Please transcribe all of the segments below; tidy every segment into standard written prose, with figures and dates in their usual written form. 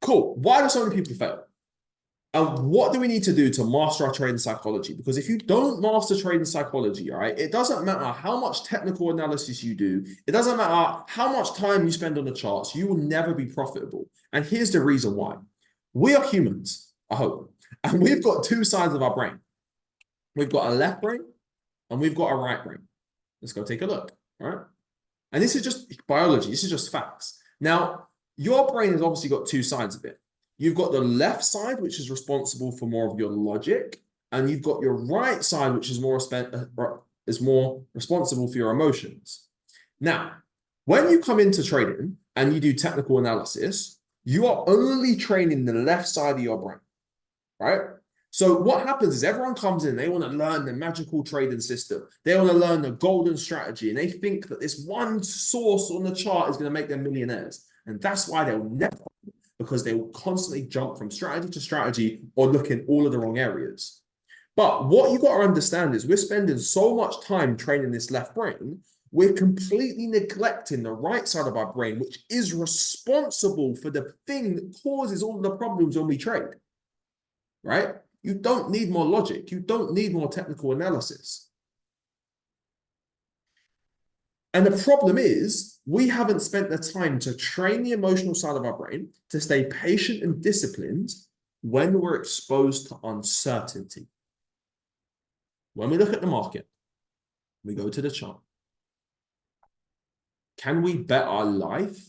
cool. Why do so many people fail? And what do we need to do to master our trading psychology? Because if you don't master trading psychology, right, it doesn't matter how much technical analysis you do. It doesn't matter how much time you spend on the charts. You will never be profitable. And here's the reason why. We are humans, I hope. And we've got two sides of our brain. We've got a left brain and we've got a right brain. Let's go take a look, all right? And this is just biology. This is just facts. Now, your brain has obviously got two sides of it. You've got the left side, which is responsible for more of your logic, and you've got your right side, which is more responsible for your emotions. Now, when you come into trading and you do technical analysis, you are only training the left side of your brain, right? So what happens is everyone comes in, they want to learn the magical trading system. They want to learn the golden strategy, and they think that this one source on the chart is going to make them millionaires. And that's why they'll never, because they will constantly jump from strategy to strategy or look in all of the wrong areas. But what you got to understand is we're spending so much time training this left brain, we're completely neglecting the right side of our brain, which is responsible for the thing that causes all the problems when we trade, right? You don't need more logic. You don't need more technical analysis. And the problem is we haven't spent the time to train the emotional side of our brain to stay patient and disciplined when we're exposed to uncertainty. When we look at the market, we go to the chart. Can we bet our life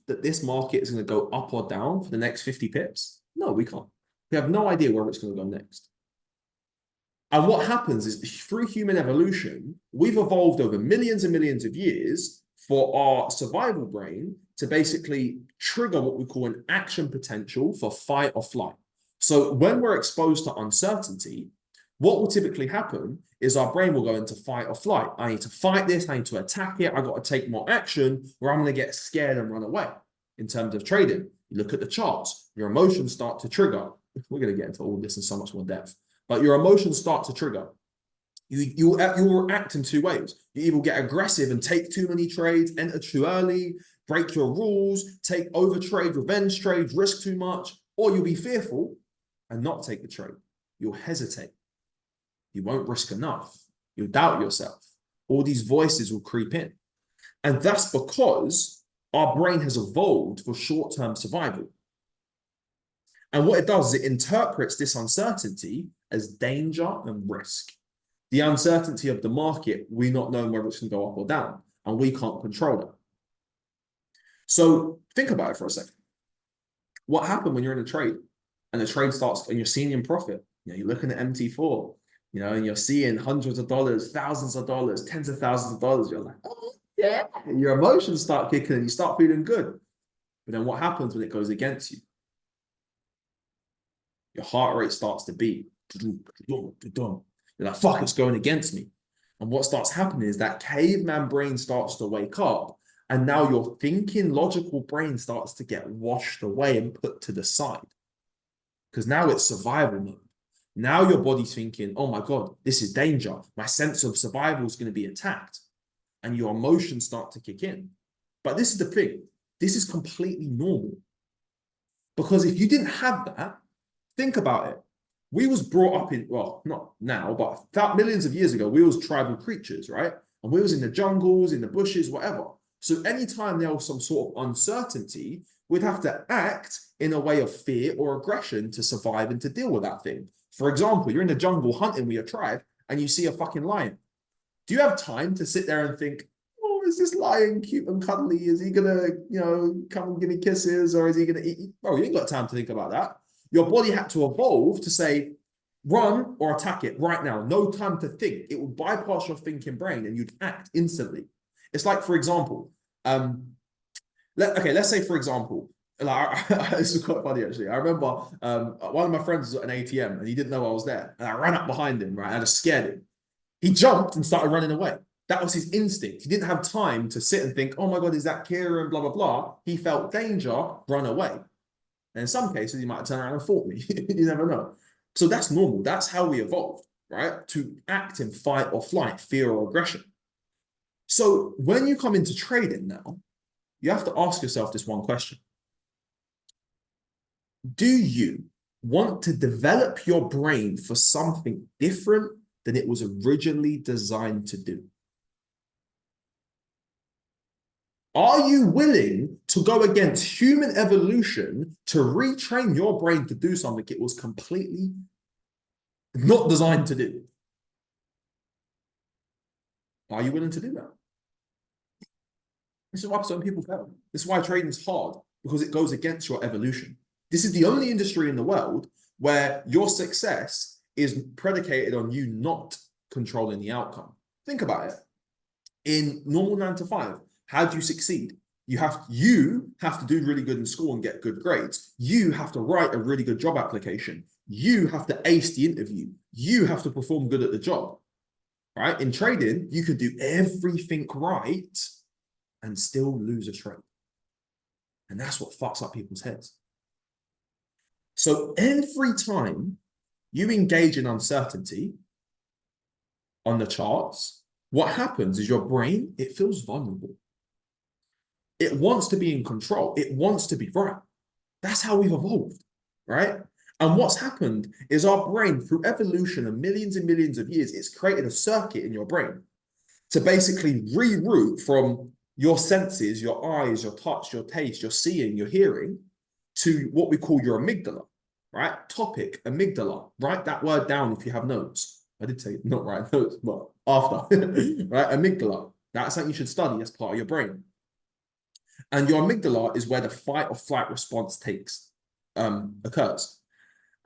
that this market is going to go up or down for the next 50 pips? No, we can't. We have no idea where it's going to go next. And what happens is through human evolution, we've evolved over millions and millions of years for our survival brain to basically trigger what we call an action potential for fight or flight. So when we're exposed to uncertainty, what will typically happen is our brain will go into fight or flight. I need to fight this, I need to attack it, I got to take more action, or I'm going to get scared and run away. In terms of trading, you look at the charts, your emotions start to trigger. We're going to get into all this in so much more depth. But your emotions start to trigger. You will act in two ways. You either get aggressive and take too many trades, enter too early, break your rules, take overtrade, revenge trades, risk too much, or you'll be fearful and not take the trade. You'll hesitate. You won't risk enough. You'll doubt yourself. All these voices will creep in. And that's because our brain has evolved for short-term survival. And what it does is it interprets this uncertainty as danger and risk. The uncertainty of the market, we not knowing whether it's going to go up or down, and we can't control it. So think about it for a second. What happened when you're in a trade and the trade starts and you're seeing in profit? You know, you're looking at MT4, you know, and you're seeing hundreds of dollars, thousands of dollars, tens of thousands of dollars. You're like, oh, yeah. And your emotions start kicking and you start feeling good. But then what happens when it goes against you? Your heart rate starts to beat. You're like, fuck, it's going against me. And what starts happening is that caveman brain starts to wake up, and now your thinking, logical brain starts to get washed away and put to the side. Because now it's survival mode. Now your body's thinking, oh my God, this is danger. My sense of survival is going to be attacked. And your emotions start to kick in. But this is the thing. This is completely normal. Because if you didn't have that, think about it. We was brought up in, well, not now, but millions of years ago, we was tribal creatures, right? And we was in the jungles, in the bushes, whatever. So anytime there was some sort of uncertainty, we'd have to act in a way of fear or aggression to survive and to deal with that thing. For example, you're in the jungle hunting with your tribe and you see a fucking lion. Do you have time to sit there and think, oh, is this lion cute and cuddly? Is he gonna, come and give me kisses, or is he gonna eat? Oh, you ain't got time to think about that. Your body had to evolve to say, run or attack it right now. No time to think. It will bypass your thinking brain and you'd act instantly. It's like, for example, let's say, for example, like, this is quite funny actually. I remember one of my friends was at an ATM and he didn't know I was there. And I ran up behind him, right? I just scared him. He jumped and started running away. That was his instinct. He didn't have time to sit and think, oh my God, is that Kira and blah, blah, blah. He felt danger, run away. And in some cases, he might turn around and fought me. You never know. So that's normal. That's how we evolved, right? To act in fight or flight, fear or aggression. So when you come into trading now, you have to ask yourself this one question. Do you want to develop your brain for something different than it was originally designed to do? Are you willing to go against human evolution to retrain your brain to do something it was completely not designed to do? Are you willing to do that? This is why some people fail. This is why trading is hard, because it goes against your evolution. This is the only industry in the world where your success is predicated on you not controlling the outcome. Think about it. In normal 9 to 5, how do you succeed? You have to do really good in school and get good grades. You have to write a really good job application. You have to ace the interview. You have to perform good at the job. Right? In trading, you could do everything right and still lose a trade. And that's what fucks up people's heads. So every time you engage in uncertainty on the charts, what happens is your brain, it feels vulnerable. It wants to be in control. It wants to be right. That's how we've evolved, right? And what's happened is our brain, through evolution and millions of years, it's created a circuit in your brain to basically reroute from your senses, your eyes, your touch, your taste, your seeing, your hearing, to what we call your amygdala, right? Topic, amygdala. Write that word down if you have notes. I did say not write notes, but after, right? Amygdala. That's something you should study as part of your brain. And your amygdala is where the fight or flight response occurs.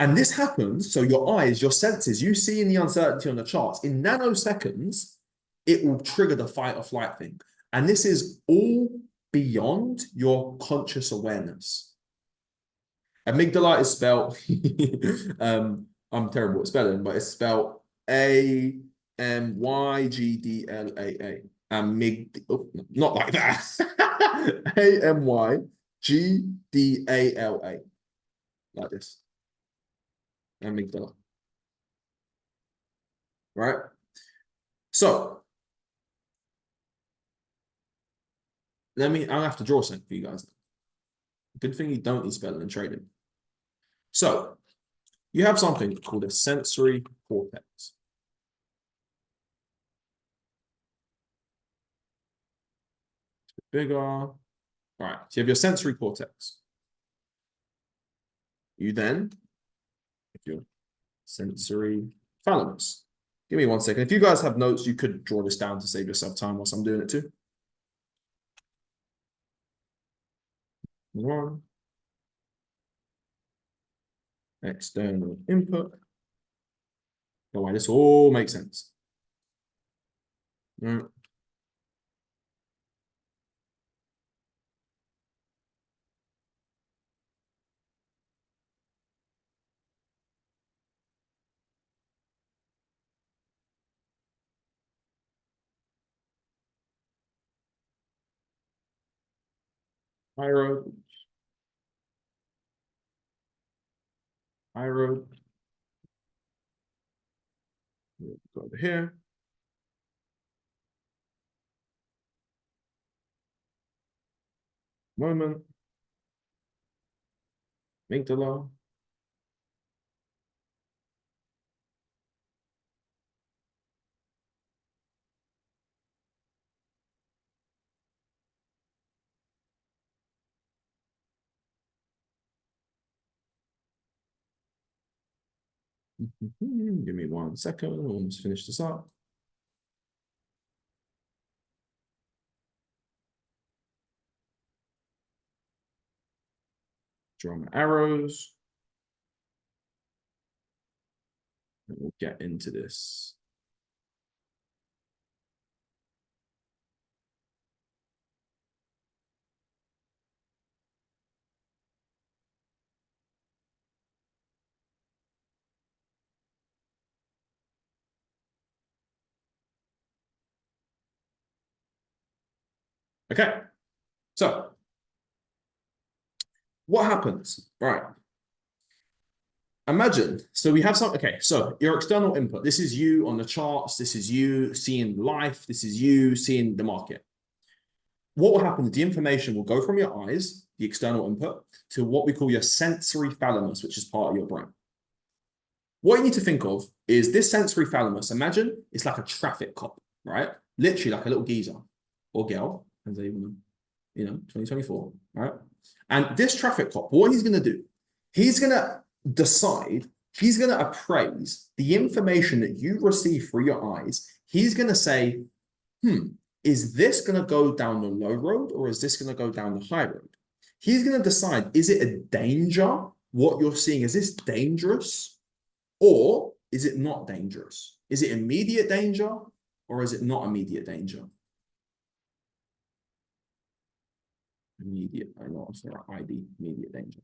And this happens, so your eyes, your senses, you see in the uncertainty on the charts, in nanoseconds, it will trigger the fight or flight thing. And this is all beyond your conscious awareness. Amygdala is spelled, I'm terrible at spelling, but it's spelled Amygdala. Not like that. Amygdala. Like this. Amygdala. Right? So, I'll have to draw something for you guys. Good thing you don't need spelling and trading. So, you have something called a sensory cortex. Bigger. All right, so you have your sensory cortex. You then, if your sensory thalamus. Give me 1 second. If you guys have notes, you could draw this down to save yourself time whilst I'm doing it too. One. External input. No way, this all makes sense. High road. High road. Go over here. Moment. Amygdala. Give me 1 second. We'll almost finish this up. Draw my arrows. And we'll get into this. Okay, so what happens? Right. Imagine, so we have some, okay, so your external input, this is you on the charts, this is you seeing life, this is you seeing the market. What will happen is the information will go from your eyes, the external input, to what we call your sensory thalamus, which is part of your brain. What you need to think of is this sensory thalamus. Imagine it's like a traffic cop, right? Literally like a little geezer or girl, as they even, 2024, right? And this traffic cop, what he's going to do, he's going to decide, he's going to appraise the information that you receive through your eyes. He's going to say, is this going to go down the low road or is this going to go down the high road? He's going to decide, is it a danger? What you're seeing, is this dangerous? Or is it not dangerous? Is it immediate danger or is it not immediate danger? Immediate, I know, it's not ID, immediate danger.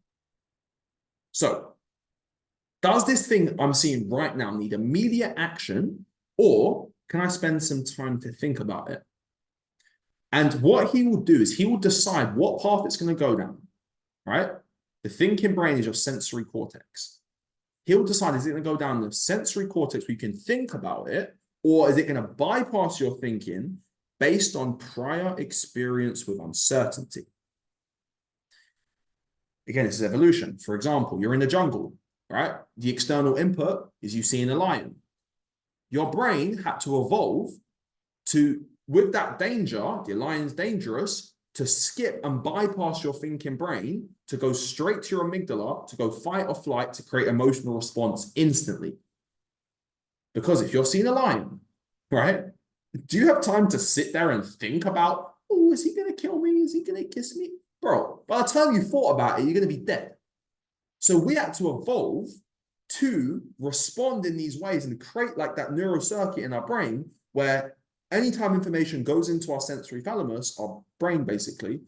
So, does this thing I'm seeing right now need immediate action, or can I spend some time to think about it? And what he will do is he will decide what path it's going to go down, right? The thinking brain is your sensory cortex. He'll decide, is it going to go down the sensory cortex where you can think about it, or is it going to bypass your thinking based on prior experience with uncertainty? Again, this is evolution. For example, you're in the jungle, right? The external input is you seeing a lion. Your brain had to evolve to, with that danger, the lion's dangerous, to skip and bypass your thinking brain, to go straight to your amygdala, to go fight or flight, to create emotional response instantly. Because if you're seeing a lion, right, do you have time to sit there and think about, oh, is he going to kill me? Is he going to kiss me? Bro, by the time you thought about it, you're going to be dead. So we had to evolve to respond in these ways and create like that neural circuit in our brain where anytime information goes into our sensory thalamus, our brain basically,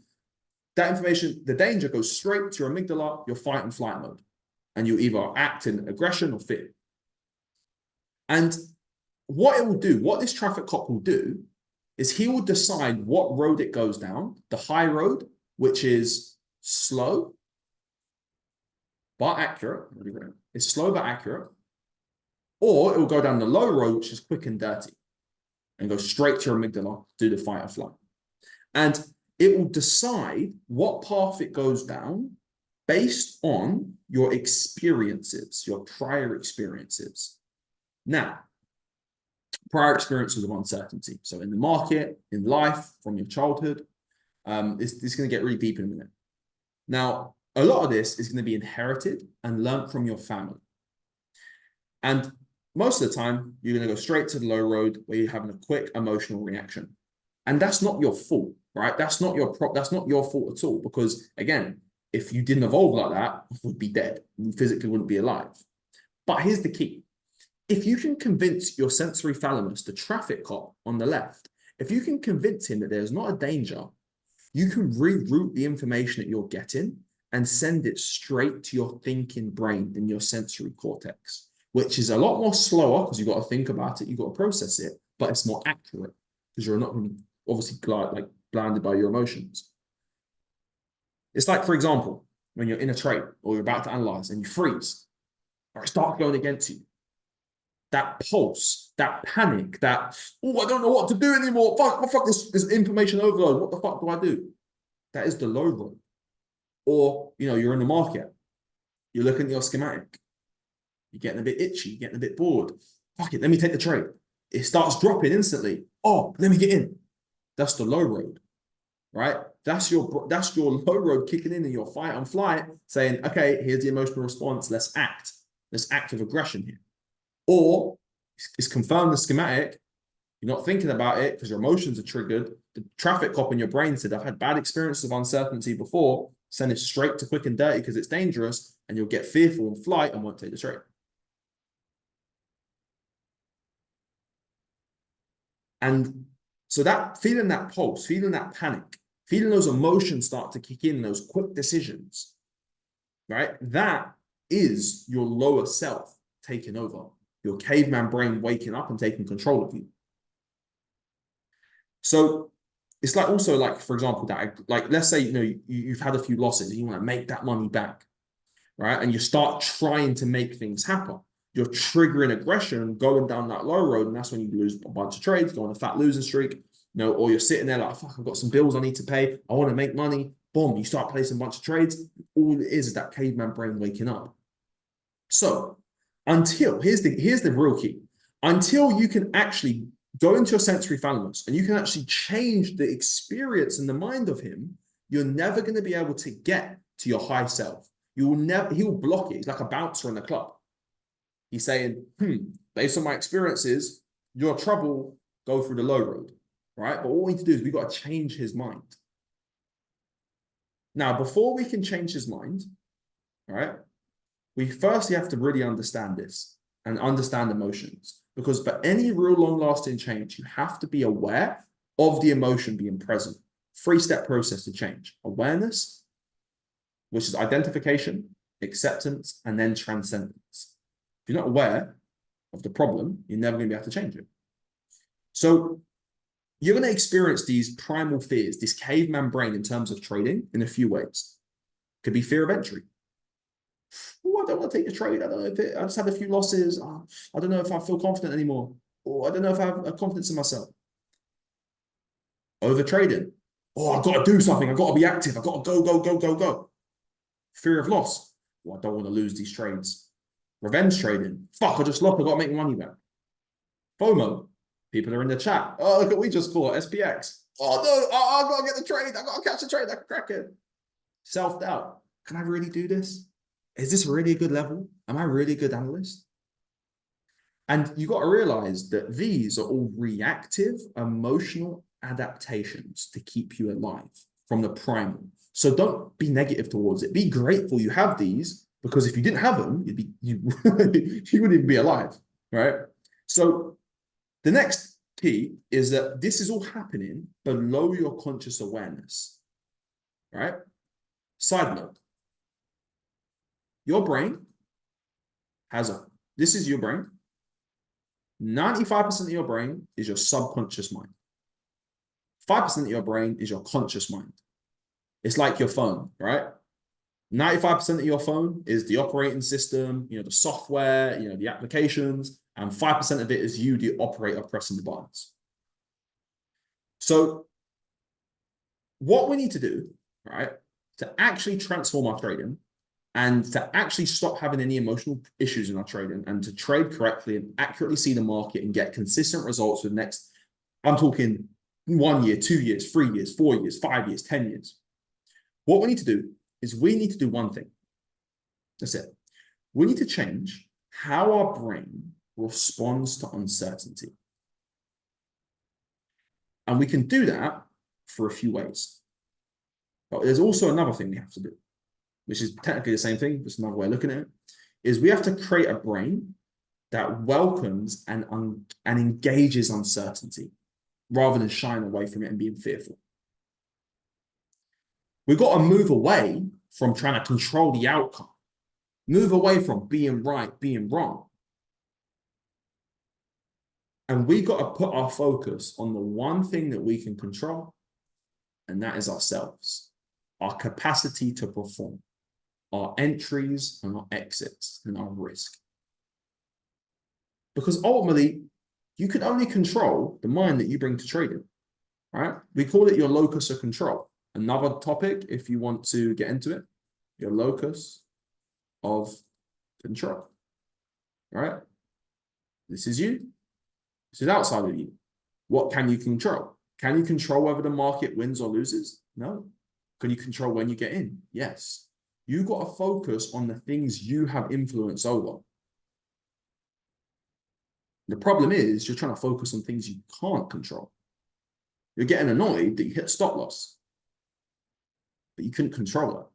that information, the danger goes straight to your amygdala, your fight and flight mode. And you either act in aggression or fear. And what it will do, what this traffic cop will do, is he will decide what road it goes down, the high road, which is slow, but accurate. It's slow but accurate. Or it will go down the low road, which is quick and dirty, and go straight to your amygdala, do the fight or flight. And it will decide what path it goes down based on your experiences, your prior experiences. Now, prior experiences of uncertainty. So in the market, in life, from your childhood, this is going to get really deep in a minute. Now, a lot of this is going to be inherited and learned from your family. And most of the time, you're going to go straight to the low road where you're having a quick emotional reaction. And that's not your fault, right? That's not your fault at all. Because again, if you didn't evolve like that, you would be dead. You physically wouldn't be alive. But here's the key. If you can convince your sensory thalamus, the traffic cop on the left, if you can convince him that there's not a danger, you can reroute the information that you're getting and send it straight to your thinking brain in your sensory cortex, which is a lot more slower because you've got to think about it, you've got to process it, but it's more accurate because you're not obviously blinded by your emotions. It's like, for example, when you're in a trade or you're about to analyze and you freeze or it starts going against you. That pulse, that panic, that, oh, I don't know what to do anymore. Fuck this information overload. What the fuck do I do? That is the low road. Or, you're in the market. You're looking at your schematic. You're getting a bit itchy, you're getting a bit bored. Fuck it, let me take the trade. It starts dropping instantly. Oh, let me get in. That's the low road, right? That's your low road kicking in your fight and flight, saying, okay, here's the emotional response. Let's act. Let's act with aggression here. Or it's confirmed the schematic. You're not thinking about it because your emotions are triggered. The traffic cop in your brain said, I've had bad experiences of uncertainty before. Send it straight to quick and dirty because it's dangerous, and you'll get fearful in flight and won't take the trade. And so that feeling that pulse, feeling that panic, feeling those emotions start to kick in, those quick decisions, right? That is your lower self taking over, your caveman brain waking up and taking control of you. So it's like also like, for example, that like, let's say, you've had a few losses and you want to make that money back, right? And you start trying to make things happen. You're triggering aggression, going down that low road, and that's when you lose a bunch of trades, go on a fat losing streak, or you're sitting there like, fuck, I've got some bills I need to pay. I want to make money. Boom, you start placing a bunch of trades. All it is that caveman brain waking up. So here's the real key. Until you can actually go into your sensory thalamus and you can actually change the experience and the mind of him, you're never going to be able to get to your high self. He will block it. He's like a bouncer in the club. He's saying, based on my experiences, your trouble, go through the low road, right? But what we need to do is we've got to change his mind. Now, before we can change his mind, right, we firstly have to really understand this and understand emotions. Because for any real long-lasting change, you have to be aware of the emotion being present. Three-step process to change. Awareness, which is identification, acceptance, and then transcendence. If you're not aware of the problem, you're never going to be able to change it. So you're going to experience these primal fears, this caveman brain in terms of trading in a few ways. It could be fear of entry. Oh, I don't want to take the trade. I don't know if I just had a few losses. I don't know if I feel confident anymore. Or I don't know if I have a confidence in myself. Over trading. Oh, I've got to do something. I've got to be active. I've got to go, go, go, go, go. Fear of loss. Oh, I don't want to lose these trades. Revenge trading. Fuck, I just lost. I've got to make money back. FOMO. People are in the chat. Oh, look at we just caught SPX. Oh, no. I've got to get the trade. I've got to catch the trade. I can crack it. Self-doubt. Can I really do this? Is this really a good level? Am I really a good analyst? And you got to realize that these are all reactive, emotional adaptations to keep you alive from the primal. So don't be negative towards it. Be grateful you have these, because if you didn't have them, you wouldn't even be alive, right? So the next key is that this is all happening below your conscious awareness, right? Side note. Your brain this is your brain. 95% of your brain is your subconscious mind. 5% of your brain is your conscious mind. It's like your phone, right? 95% of your phone is the operating system, the software, the applications, and 5% of it is you, the operator, pressing the buttons. So what we need to do, right, to actually transform our trading and to actually stop having any emotional issues in our trading and to trade correctly and accurately see the market and get consistent results with I'm talking 1 year, 2 years, 3 years, 4 years, 5 years, 10 years. What we need to do is we need to do one thing. That's it. We need to change how our brain responds to uncertainty. And we can do that for a few ways. But there's also another thing we have to do, which is technically the same thing, just another way of looking at it, is we have to create a brain that welcomes and engages uncertainty rather than shying away from it and being fearful. We've got to move away from trying to control the outcome, move away from being right, being wrong. And we've got to put our focus on the one thing that we can control, and that is ourselves, our capacity to perform, our entries and our exits and our risk. Because ultimately, you can only control the mind that you bring to trading, right? We call it your locus of control. Another topic, if you want to get into it, your locus of control, right? This is you. This is outside of you. What can you control? Can you control whether the market wins or loses? No. Can you control when you get in? Yes. You've got to focus on the things you have influence over. The problem is you're trying to focus on things you can't control. You're getting annoyed that you hit stop loss, but you couldn't control it.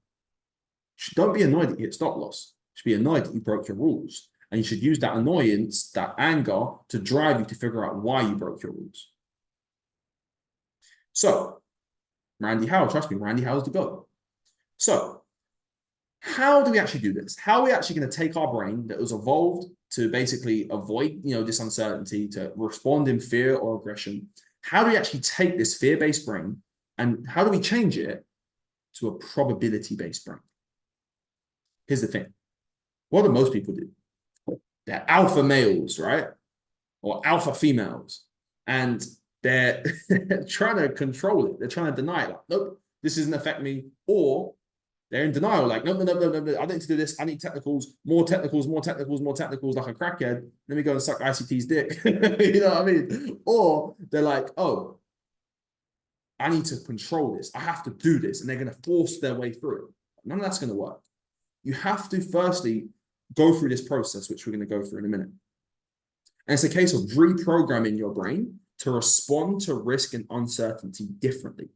Don't be annoyed that you hit stop loss. You should be annoyed that you broke your rules. And you should use that annoyance, that anger, to drive you to figure out why you broke your rules. So, Randy Howell, trust me, Randy Howell's the GOAT. So, how do we actually do this? How are we actually going to take our brain that was evolved to basically avoid, this uncertainty, to respond in fear or aggression? How do we actually take this fear-based brain and how do we change it to a probability-based brain? Here's the thing. What do most people do? They're alpha males, right? Or alpha females. And they're trying to control it. They're trying to deny it. Like, nope, this doesn't affect me, or they're in denial, like, no, I don't need to do this. I need technicals, more technicals, more technicals, more technicals, like a crackhead. Let me go and suck ICT's dick. You know what I mean? Or they're like, oh, I need to control this. I have to do this. And they're going to force their way through it. None of that's going to work. You have to firstly go through this process, which we're going to go through in a minute. And it's a case of reprogramming your brain to respond to risk and uncertainty differently.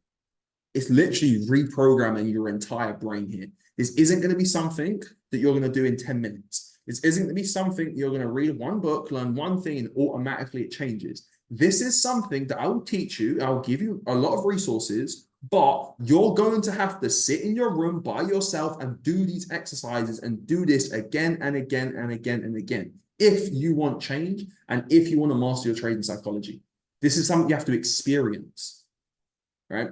It's literally reprogramming your entire brain here. This isn't going to be something that you're going to do in 10 minutes. This isn't going to be something you're going to read one book, learn one thing, and automatically it changes. This is something that I will teach you. I'll give you a lot of resources, but you're going to have to sit in your room by yourself and do these exercises and do this again and again and again and again. If you want change and if you want to master your trading psychology, this is something you have to experience, right?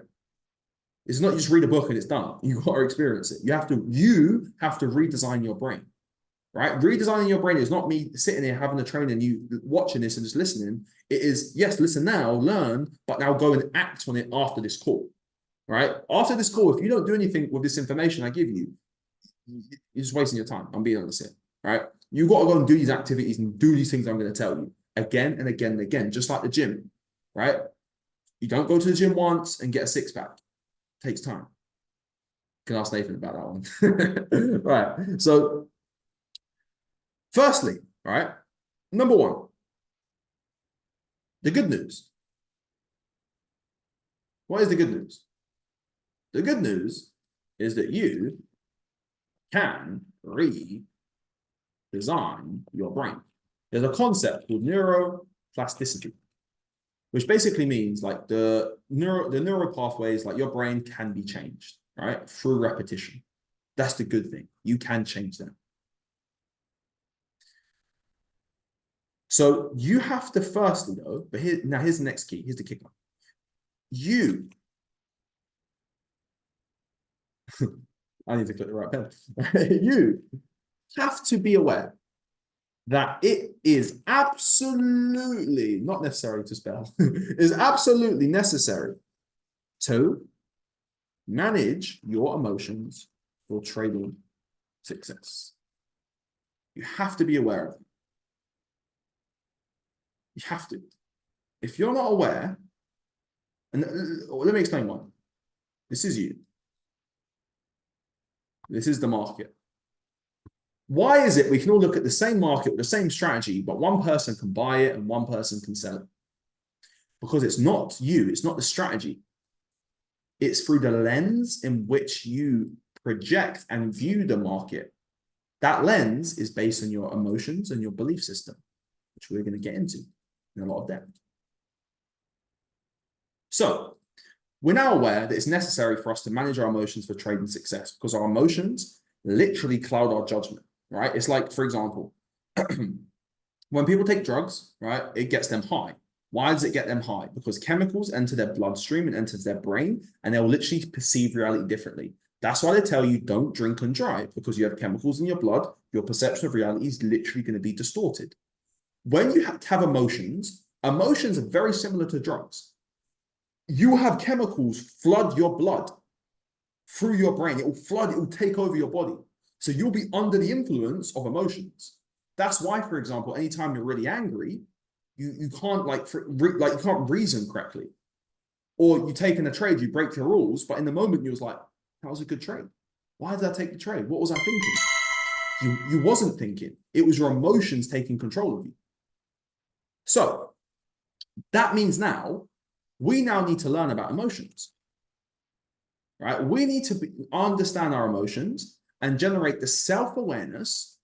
It's not just read a book and it's done. You got to experience it. You have to redesign your brain, right? Redesigning your brain is not me sitting here having a train and you watching this and just listening. It is, yes, listen now, learn, but now go and act on it after this call, right? After this call, if you don't do anything with this information I give you, you're just wasting your time. I'm being honest here, right? You got to go and do these activities and do these things I'm going to tell you again and again and again, just like the gym, right? You don't go to the gym once and get a six-pack. Takes time. Can ask Nathan about that one. Right. So, firstly, right, number one, the good news. What is the good news? The good news is that you can redesign your brain. There's a concept called neuroplasticity, which basically means like the neural pathways, like your brain can be changed, right? Through repetition. That's the good thing. You can change them. So you have to firstly though, but here's the next key. Here's the kicker. I need to click the right pen. You have to be aware that it is absolutely not necessary to spell, is absolutely necessary to manage your emotions for trading success. You have to be aware of it. You have to. If you're not aware, and let me explain why. This is you. This is the market. Why is it we can all look at the same market with the same strategy, but one person can buy it and one person can sell it? Because it's not you, it's not the strategy. It's through the lens in which you project and view the market. That lens is based on your emotions and your belief system, which we're going to get into in a lot of depth. So, we're now aware that it's necessary for us to manage our emotions for trading success because our emotions literally cloud our judgment. Right? It's like, for example, when people take drugs, right, it gets them high. Why does it get them high? Because chemicals enter their bloodstream and enters their brain, and they'll literally perceive reality differently. That's why they tell you don't drink and drive, because you have chemicals in your blood, your perception of reality is literally going to be distorted. When you have emotions, emotions are very similar to drugs. You have chemicals flood your blood through your brain. It will flood, it will take over your body. So you'll be under the influence of emotions. That's why, for example, anytime you're really angry, you can't you can't reason correctly. Or you take in a trade, you break your rules, but in the moment you was like, that was a good trade. Why did I take the trade? What was I thinking? You wasn't thinking. It was your emotions taking control of you. So that means we now need to learn about emotions. Right? We need to understand our emotions and generate the self-awareness,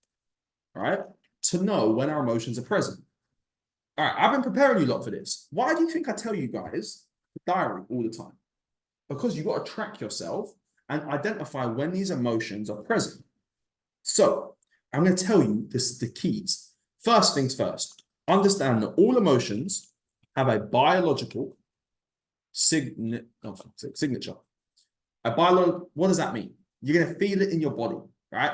right, to know when our emotions are present. All right, I've been preparing you a lot for this. Why do you think I tell you guys the diary all the time? Because you've got to track yourself and identify when these emotions are present. So I'm going to tell you the keys. First things first, understand that all emotions have a biological signature. What does that mean? You're going to feel it in your body, right?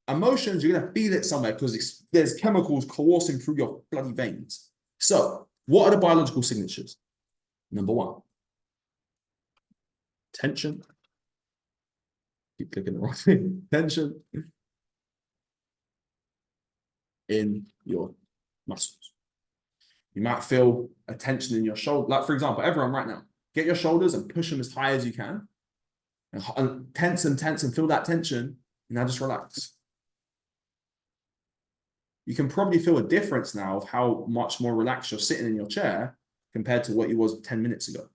Emotions, you're going to feel it somewhere because there's chemicals coursing through your bloody veins. So, what are the biological signatures? Number one, tension Keep clicking the wrong thing. Tension in your muscles. You might feel a tension in your shoulder. Like, for example, everyone right now, get your shoulders and push them as high as you can. And tense and feel that tension. And now just relax. You can probably feel a difference now of how much more relaxed you're sitting in your chair compared to what you was 10 minutes ago.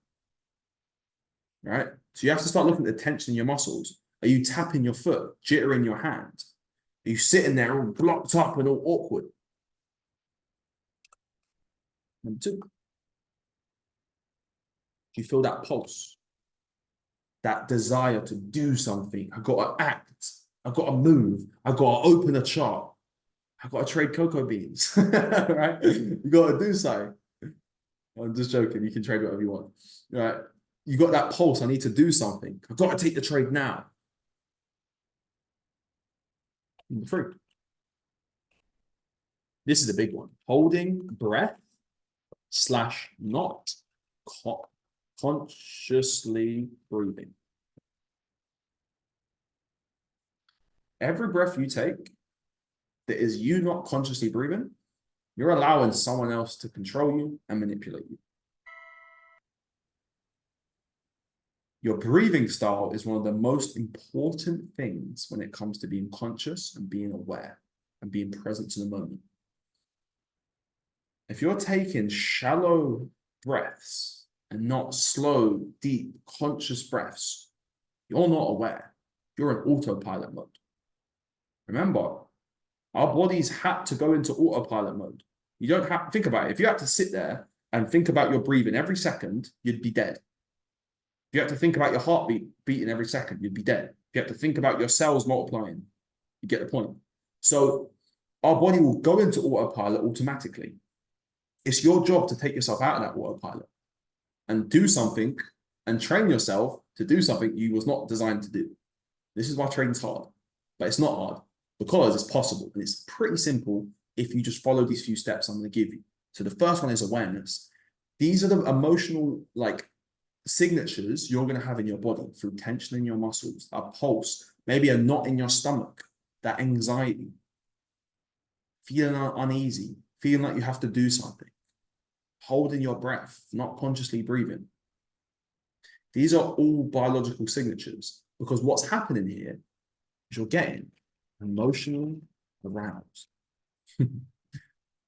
Right? So you have to start looking at the tension in your muscles. Are you tapping your foot, jittering your hand? Are you sitting there all blocked up and all awkward? Number two, do you feel that pulse? That desire to do something? I've got to act. I've got to move. I've got to open a chart. I've got to trade cocoa beans, right? You got to do something. I'm just joking. You can trade whatever you want, right? You got that pulse. I need to do something. I've got to take the trade now. Number three. This is a big one. Holding breath / not consciously breathing. Every breath you take that is you not consciously breathing, you're allowing someone else to control you and manipulate you. Your breathing style is one of the most important things when it comes to being conscious and being aware and being present to the moment. If you're taking shallow breaths and not slow, deep, conscious breaths, you're not aware. You're in autopilot mode. Remember, our bodies had to go into autopilot mode. You don't have to think about it. If you had to sit there and think about your breathing every second, you'd be dead. If you had to think about your heartbeat beating every second, you'd be dead. If you had to think about your cells multiplying, you get the point. So our body will go into autopilot automatically. It's your job to take yourself out of that autopilot and do something and train yourself to do something you was not designed to do. This is why training's hard, but it's not hard because it's possible. And it's pretty simple if you just follow these few steps I'm going to give you. So the first one is awareness. These are the emotional signatures you're going to have in your body through tension in your muscles, a pulse, maybe a knot in your stomach, that anxiety, feeling uneasy, feeling like you have to do something, holding your breath, not consciously breathing. These are all biological signatures because what's happening here is you're getting emotionally aroused.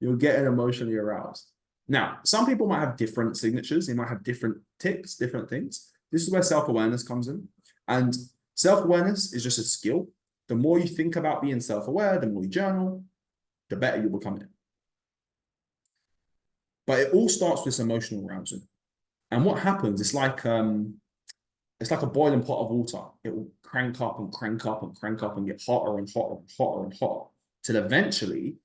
You're getting emotionally aroused. Now, some people might have different signatures. They might have different ticks, different things. This is where self-awareness comes in. And self-awareness is just a skill. The more you think about being self-aware, the more you journal, the better you become it. But it all starts with emotional arousal. And what happens, it's like a boiling pot of water. It will crank up and crank up and crank up and get hotter and hotter and hotter and hotter till eventually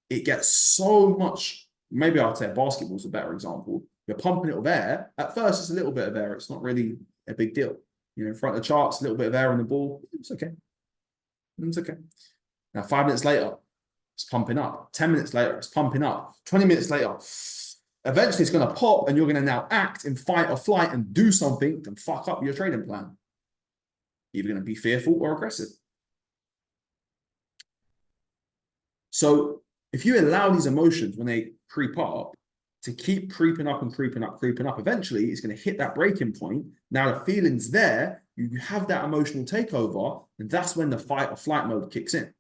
it gets so much. Maybe I'd say basketball's a better example. You're pumping it with air. At first, it's a little bit of air. It's not really a big deal. You know, in front of the charts, a little bit of air on the ball. It's okay. It's okay. Now, 5 minutes later, it's pumping up. 10 minutes later, it's pumping up. 20 minutes later, eventually it's going to pop and you're going to now act in fight or flight and do something to fuck up your trading plan. You're going to be fearful or aggressive. So if you allow these emotions when they creep up to keep creeping up and creeping up, eventually it's going to hit that breaking point. Now the feeling's there, you have that emotional takeover, and that's when the fight or flight mode kicks in.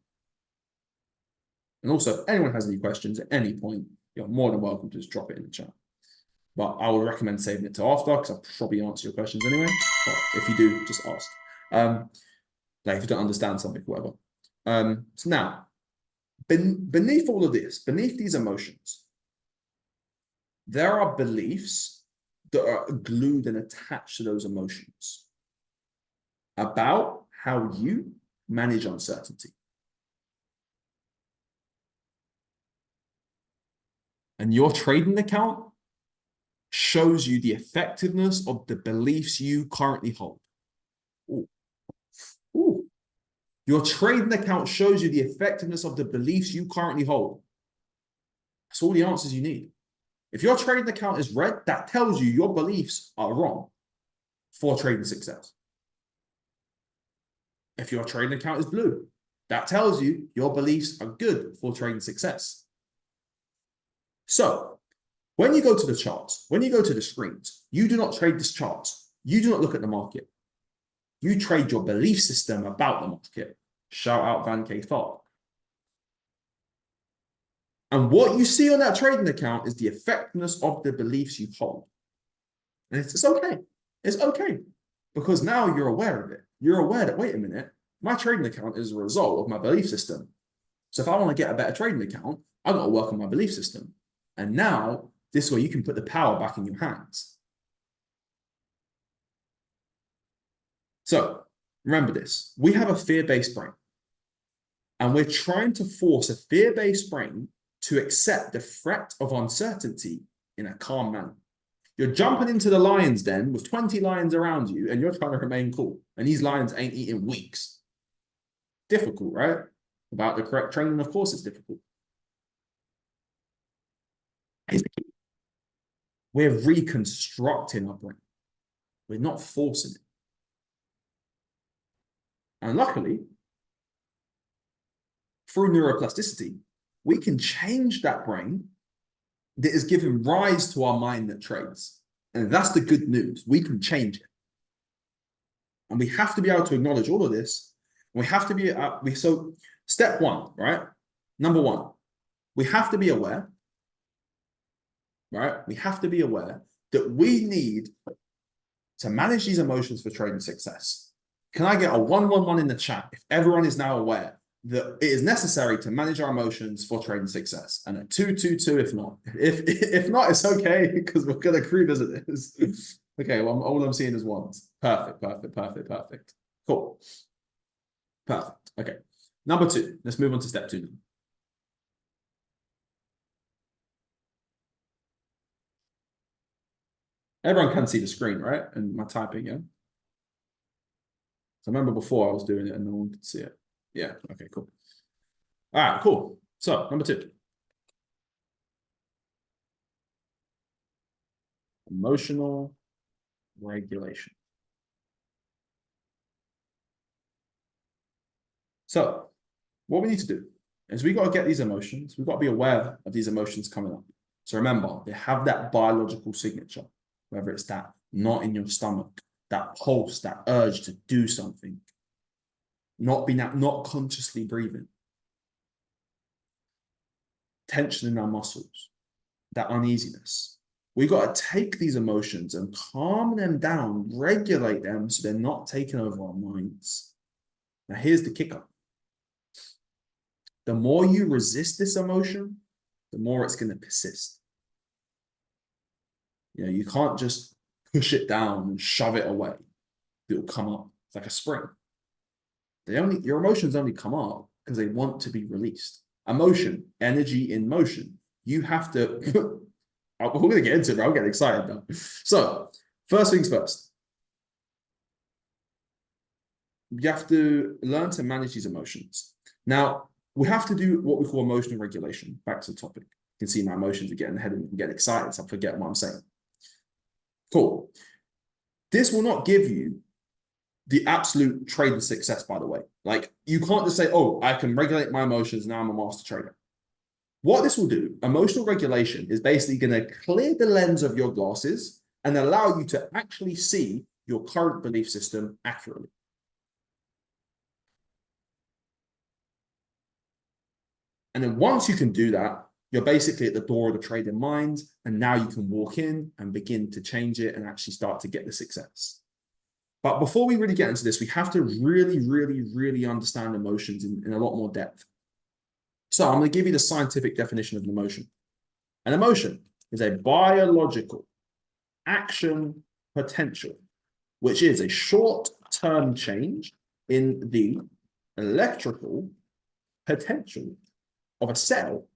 And also, if anyone has any questions at any point, you're more than welcome to just drop it in the chat. But I would recommend saving it to after because I'll probably answer your questions anyway. But if you do, just ask. Like if you don't understand something, whatever. So now, beneath all of this, beneath these emotions, there are beliefs that are glued and attached to those emotions about how you manage uncertainty. And your trading account shows you the effectiveness of the beliefs you currently hold. Ooh. Ooh. Your trading account shows you the effectiveness of the beliefs you currently hold. That's all the answers you need. If your trading account is red, that tells you your beliefs are wrong for trading success. if your trading account is blue. That tells you your beliefs are good for trading success. So when you go to the charts, when you go to the screens, you do not trade this chart. You do not look at the market. You trade your belief system about the market. Shout out Van K. Tharp. And what you see on that trading account is the effectiveness of the beliefs you hold. And it's okay. It's okay. Because now you're aware of it. You're aware that, wait a minute, my trading account is a result of my belief system. So if I want to get a better trading account, I've got to work on my belief system. And now, this way you can put the power back in your hands. So remember this, we have a fear-based brain. And we're trying to force a fear-based brain to accept the threat of uncertainty in a calm manner. You're jumping into the lion's den with 20 lions around you and you're trying to remain cool. And these lions ain't eating weeks. Difficult, right? Without the correct training, of course it's difficult. We're reconstructing our brain. We're not forcing it. And luckily, through neuroplasticity, we can change that brain that is giving rise to our mind that trades. And that's the good news. We can change it. And we have to be able to acknowledge all of this. We have to be, so step one, right? Number one, we have to be aware, right? We have to be aware that we need to manage these emotions for trading success. Can I get a 111 in the chat if everyone is now aware that it is necessary to manage our emotions for trading success? And a 222 if not. If not, it's okay because we're going to crude as it is. Okay, well, all I'm seeing is ones. Perfect. Cool. Perfect. Okay. Number two. Let's move on to step two now. Everyone can see the screen, right? And my typing, yeah? So I remember before I was doing it and no one could see it. Yeah, okay, cool. All right, cool. So, number two. Emotional regulation. So, what we need to do is we got to get these emotions. We've got to be aware of these emotions coming up. So remember, they have that biological signature, whether it's that knot in your stomach, that pulse, that urge to do something, not consciously breathing, tension in our muscles, that uneasiness. We got to take these emotions and calm them down, regulate them so they're not taking over our minds. Now, here's the kicker. The more you resist this emotion, the more it's going to persist. You know, you can't just push it down and shove it away. It'll come up. It's like a spring. Your emotions only come up because they want to be released. Emotion, energy in motion. You have to, we're going to get into it, but I'm getting excited now. So, first things first. You have to learn to manage these emotions. Now, we have to do what we call emotional regulation. Back to the topic. You can see my emotions are getting ahead of me and getting excited, so I forget what I'm saying. Cool. This will not give you the absolute trader success, by the way. Like, you can't just say, oh, I can regulate my emotions, now I'm a master trader. What this will do, emotional regulation, is basically going to clear the lens of your glasses and allow you to actually see your current belief system accurately. And then once you can do that, you're basically at the door of the trading mind, and now you can walk in and begin to change it and actually start to get the success. But before we really get into this, we have to really understand emotions in a lot more depth. So I'm going to give you the scientific definition of an emotion. An emotion is a biological action potential, which is a short-term change in the electrical potential of a cell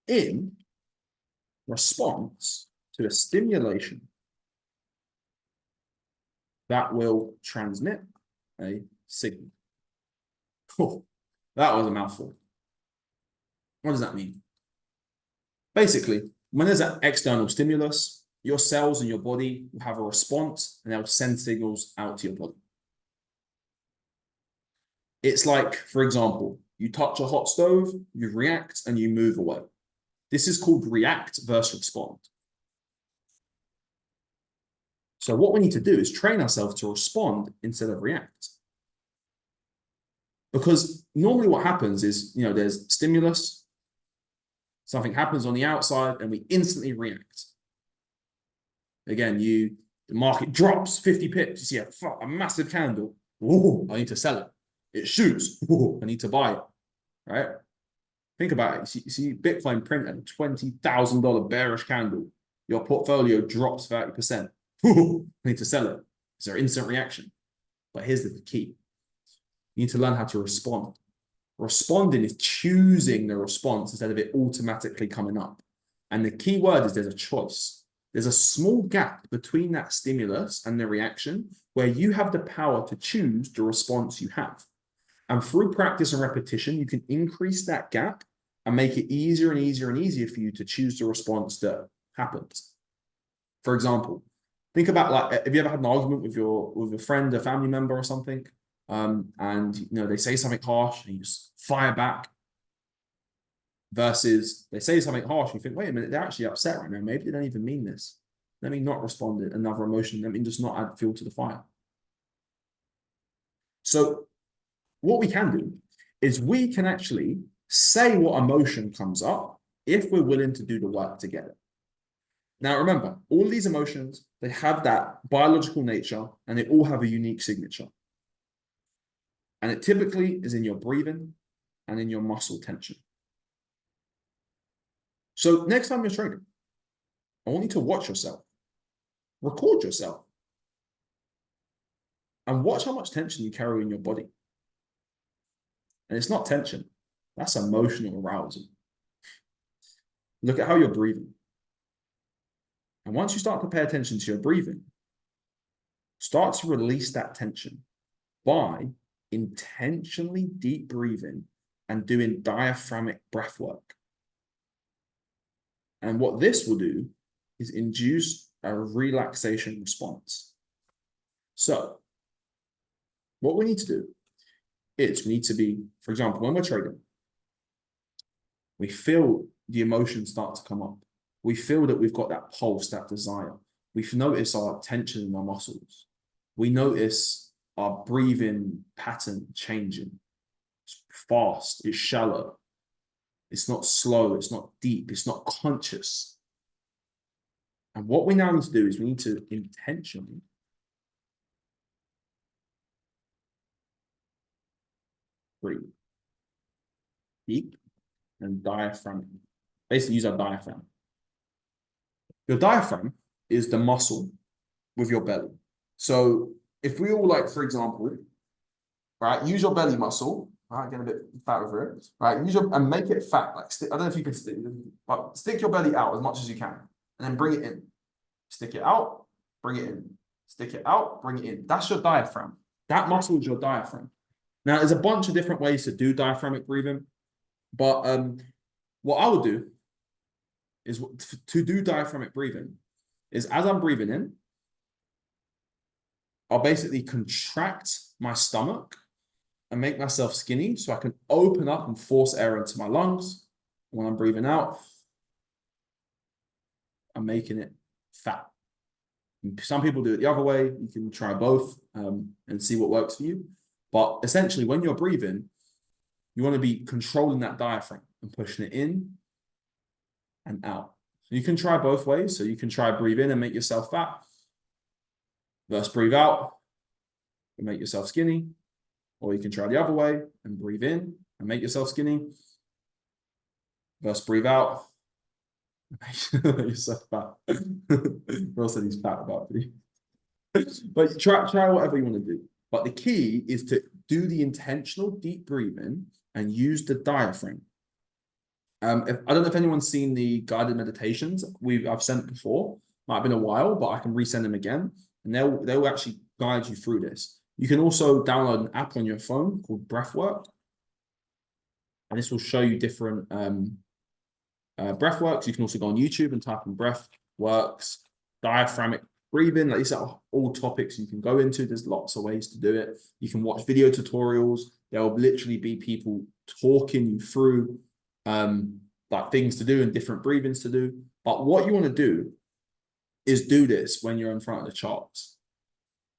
in response to a stimulation that will transmit a signal. Oh, that was a mouthful. What does that mean? Basically, when there's an external stimulus, your cells in your body will have a response and they'll send signals out to your body. It's like, for example, you touch a hot stove, you react and you move away. This is called react versus respond. So what we need to do is train ourselves to respond instead of react. Because normally what happens is, there's stimulus, something happens on the outside, and we instantly react. Again, the market drops 50 pips. You see a massive candle. Ooh, I need to sell it. It shoots. Ooh, I need to buy it. Right? Think about it. You see Bitcoin print at a $20,000 bearish candle. Your portfolio drops 30%. Ooh, I need to sell it. Is there instant reaction? But here's the key. You need to learn how to respond. Responding is choosing the response instead of it automatically coming up. And the key word is there's a choice. There's a small gap between that stimulus and the reaction where you have the power to choose the response you have. And through practice and repetition, you can increase that gap and make it easier and easier and easier for you to choose the response that happens. For example, think about, like, have you ever had an argument with a friend, a family member or something? And they say something harsh and you just fire back, versus they say something harsh and you think, wait a minute, they're actually upset right now. Maybe they don't even mean this. Let me not respond to another emotion. Let me just not add fuel to the fire. So what we can do is we can actually say what emotion comes up if we're willing to do the work to get it. Now, remember, all these emotions, they have that biological nature and they all have a unique signature. And it typically is in your breathing and in your muscle tension. So next time you're training, I want you to watch yourself, record yourself, and watch how much tension you carry in your body. And it's not tension, that's emotional arousal. Look at how you're breathing. And once you start to pay attention to your breathing, start to release that tension by intentionally deep breathing and doing diaphragmic breath work. And what this will do is induce a relaxation response. So what we need to do is we need to be, for example, when we're trading, we feel the emotions start to come up. We feel that we've got that pulse, that desire. We notice our tension in our muscles. We notice our breathing pattern changing. It's fast, it's shallow. It's not slow, it's not deep, it's not conscious. And what we now need to do is we need to intentionally breathe deep and diaphragm. Basically use our diaphragm. Your diaphragm is the muscle with your belly. So if we all, like, for example, right, use your belly muscle, right, get a bit fat over it, right, and make it fat, like, I don't know if you can stick, but stick your belly out as much as you can, and then bring it in. Stick it out, bring it in. Stick it out, bring it in. That's your diaphragm. That muscle is your diaphragm. Now, there's a bunch of different ways to do diaphragmic breathing, but what I would do is, to do diaphragmic breathing, is as I'm breathing in, I'll basically contract my stomach and make myself skinny so I can open up and force air into my lungs. When I'm breathing out, I'm making it fat. Some people do it the other way. You can try both and see what works for you. But essentially, when you're breathing, you want to be controlling that diaphragm and pushing it in and out. So you can try both ways. So you can try breathe in and make yourself fat, versus breathe out and make yourself skinny. Or you can try the other way and breathe in and make yourself skinny, versus breathe out and make yourself fat. Ross said he's fat about it. But try whatever you want to do. But the key is to do the intentional deep breathing and use the diaphragm. I don't know if anyone's seen the guided meditations I've sent before. Might have been a while, but I can resend them again, and they'll actually guide you through this. You can also download an app on your phone called Breathwork, and this will show you different breath works. You can also go on YouTube and type in breath works, diaphragmic breathing. Like, these are all topics you can go into. There's lots of ways to do it. You can watch video tutorials. There will literally be people talking you through like things to do and different breathings to do. But what you want to do is do this when you're in front of the charts.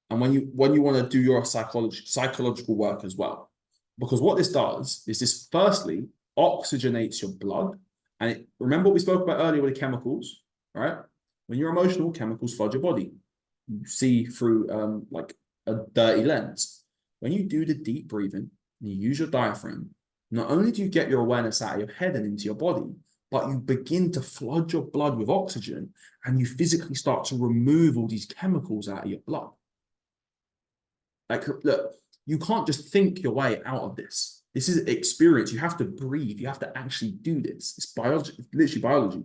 And when you want to do your psychological work as well. Because what this does is this firstly oxygenates your blood. And remember what we spoke about earlier with the chemicals, right? When you're emotional, chemicals flood your body. You see through like a dirty lens. When you do the deep breathing and you use your diaphragm, not only do you get your awareness out of your head and into your body, but you begin to flood your blood with oxygen and you physically start to remove all these chemicals out of your blood. Like, look, you can't just think your way out of this. This is experience. You have to breathe. You have to actually do this. It's biology, it's literally biology.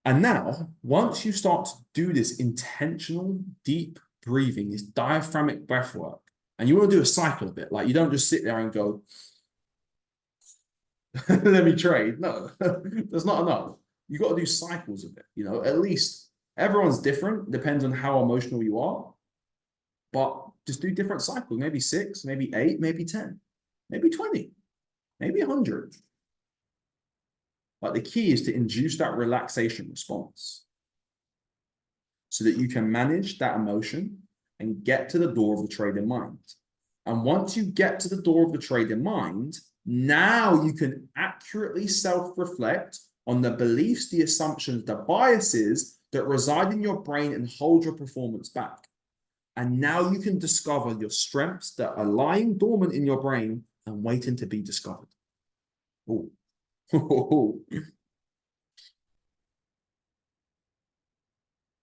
And now, once you start to do this intentional, deep breathing, this diaphragmic breath work, and you want to do a cycle of it, like you don't just sit there and go, let me trade. No, that's not enough. You got to do cycles of it. You know, at least everyone's different, depends on how emotional you are. But just do different cycles, maybe 6, maybe 8, maybe 10, maybe 20, maybe 100. But the key is to induce that relaxation response so that you can manage that emotion and get to the door of the trading mind. And once you get to the door of the trading mind, now you can accurately self-reflect on the beliefs, the assumptions, the biases that reside in your brain and hold your performance back. And now you can discover your strengths that are lying dormant in your brain and waiting to be discovered. Oh.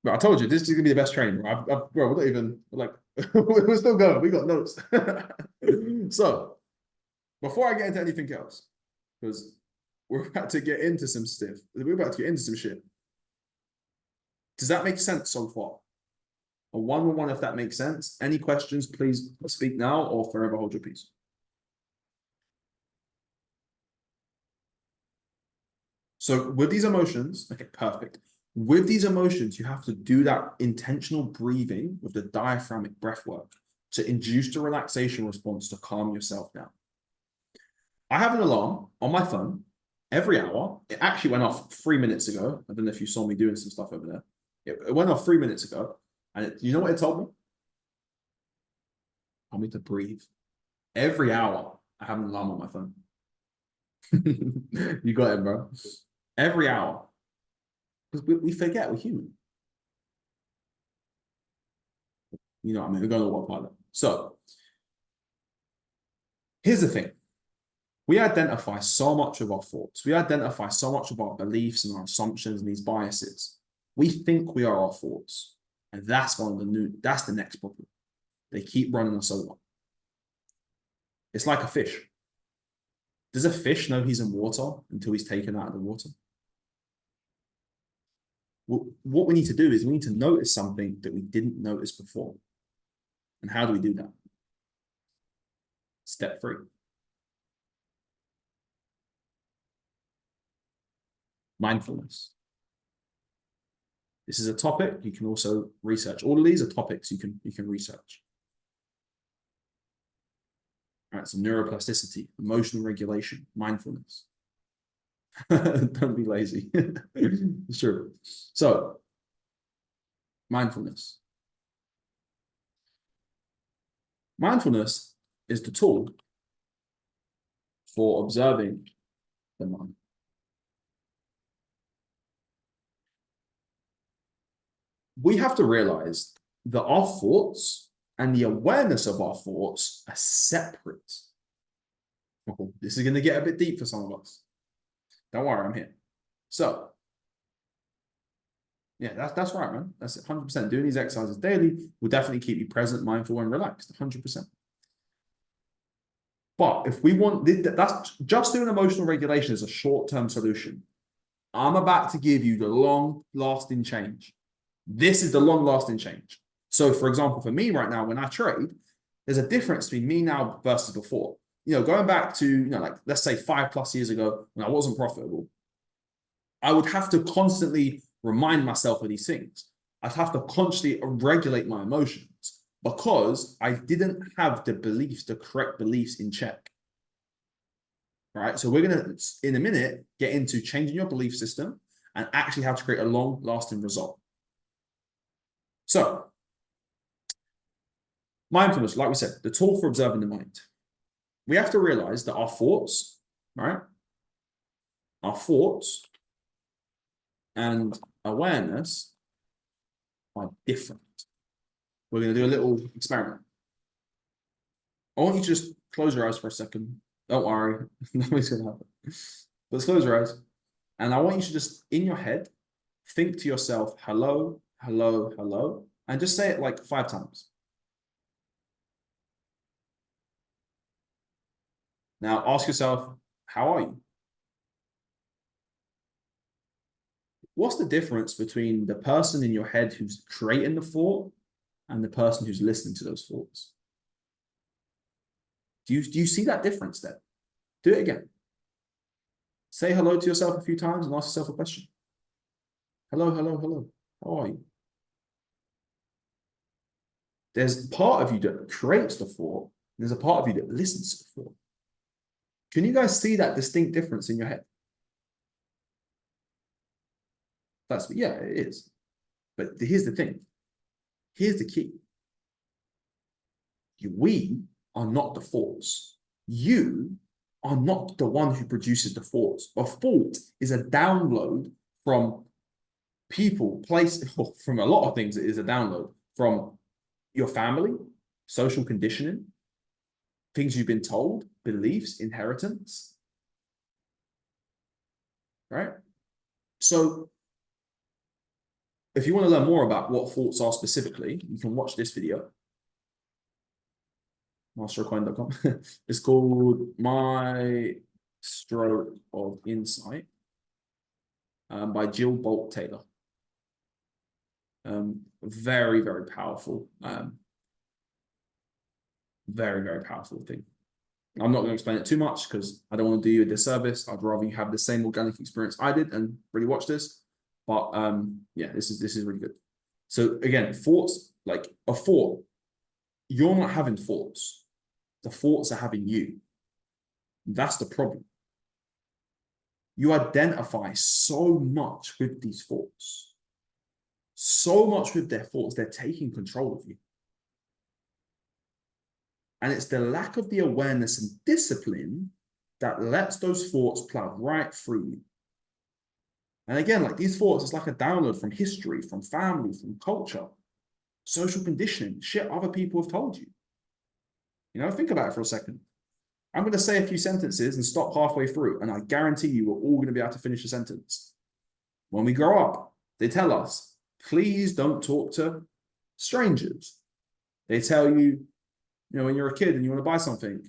But I told you, this is going to be the best training. Bro, we're not even, like, we're still going. We got notes. So, before I get into anything else, because we're about to get into some stuff. We're about to get into some shit. Does that make sense so far? A one-on-one, if that makes sense. Any questions, please speak now or forever hold your peace. So with these emotions, okay, perfect. With these emotions, you have to do that intentional breathing with the diaphragmic breath work to induce the relaxation response to calm yourself down. I have an alarm on my phone every hour. It actually went off 3 minutes ago. I don't know if you saw me doing some stuff over there. It went off 3 minutes ago. And you know what it told me? I need to breathe. Every hour, I have an alarm on my phone. You got it, bro. Every hour. Because we forget we're human. You know what I mean? We're going to work harder. So, here's the thing. We identify so much of our thoughts. We identify so much of our beliefs and our assumptions and these biases. We think we are our thoughts. And that's that's the next problem. They keep running us over. It's like a fish. Does a fish know he's in water until he's taken out of the water? What we need to do is we need to notice something that we didn't notice before. And how do we do that? Step 3. Mindfulness. This is a topic you can also research. All of these are topics you can research. All right, so neuroplasticity, emotional regulation, mindfulness. Don't be lazy. It's true. So, mindfulness. Mindfulness is the tool for observing the mind. We have to realize that our thoughts and the awareness of our thoughts are separate. Oh, this is going to get a bit deep for some of us. Don't worry, I'm here. So, yeah, that's right, man. That's 100%. Doing these exercises daily will definitely keep you present, mindful, and relaxed. 100%. But if we want, that's just doing emotional regulation is a short-term solution. I'm about to give you the long-lasting change. This is the long-lasting change. So, for example, for me right now, when I trade, there's a difference between me now versus before. You know, going back to, you know, like, let's say 5+ years ago when I wasn't profitable, I would have to constantly remind myself of these things. I'd have to constantly regulate my emotions. because I didn't have the beliefs, the correct beliefs in check. Right. So we're going to, in a minute, get into changing your belief system and actually how to create a long-lasting result. So, mindfulness, like we said, the tool for observing the mind. We have to realize that our thoughts, right? Our thoughts and awareness are different. We're going to do a little experiment. I want you to just close your eyes for a second. Don't worry, nothing's going to happen. Let's close your eyes. And I want you to just, in your head, think to yourself, hello, hello, hello, and just say it like 5 times. Now ask yourself, how are you? What's the difference between the person in your head who's creating the thought and the person who's listening to those thoughts? Do you see that difference there? Do it again. Say hello to yourself a few times and ask yourself a question. Hello, hello, hello. How are you? There's part of you that creates the thought. There's a part of you that listens to the thought. Can you guys see that distinct difference in your head? Yeah, it is. But here's the thing. Here's the key. We are not the thoughts. You are not the one who produces the thoughts. A thought is a download from people, from a lot of things. It is a download from your family, social conditioning, things you've been told, beliefs, inheritance. Right? So if you want to learn more about what thoughts are specifically, you can watch this video. mastercoin.com. It's called My Stroke of Insight by Jill Bolt Taylor. Very, very powerful. Very, very powerful thing. I'm not going to explain it too much because I don't want to do you a disservice. I'd rather you have the same organic experience I did and really watch this. But yeah, this is really good. So again, thoughts, like a thought, you're not having thoughts. The thoughts are having you. That's the problem. You identify so much with these thoughts. So much with their thoughts, they're taking control of you. And it's the lack of the awareness and discipline that lets those thoughts plow right through you. And again, like these thoughts, it's like a download from history, from family, from culture, social conditioning, shit other people have told you. You know, think about it for a second. I'm going to say a few sentences and stop halfway through, and I guarantee you we're all going to be able to finish a sentence. When we grow up, they tell us, please don't talk to strangers. They tell you, you know, when you're a kid and you want to buy something,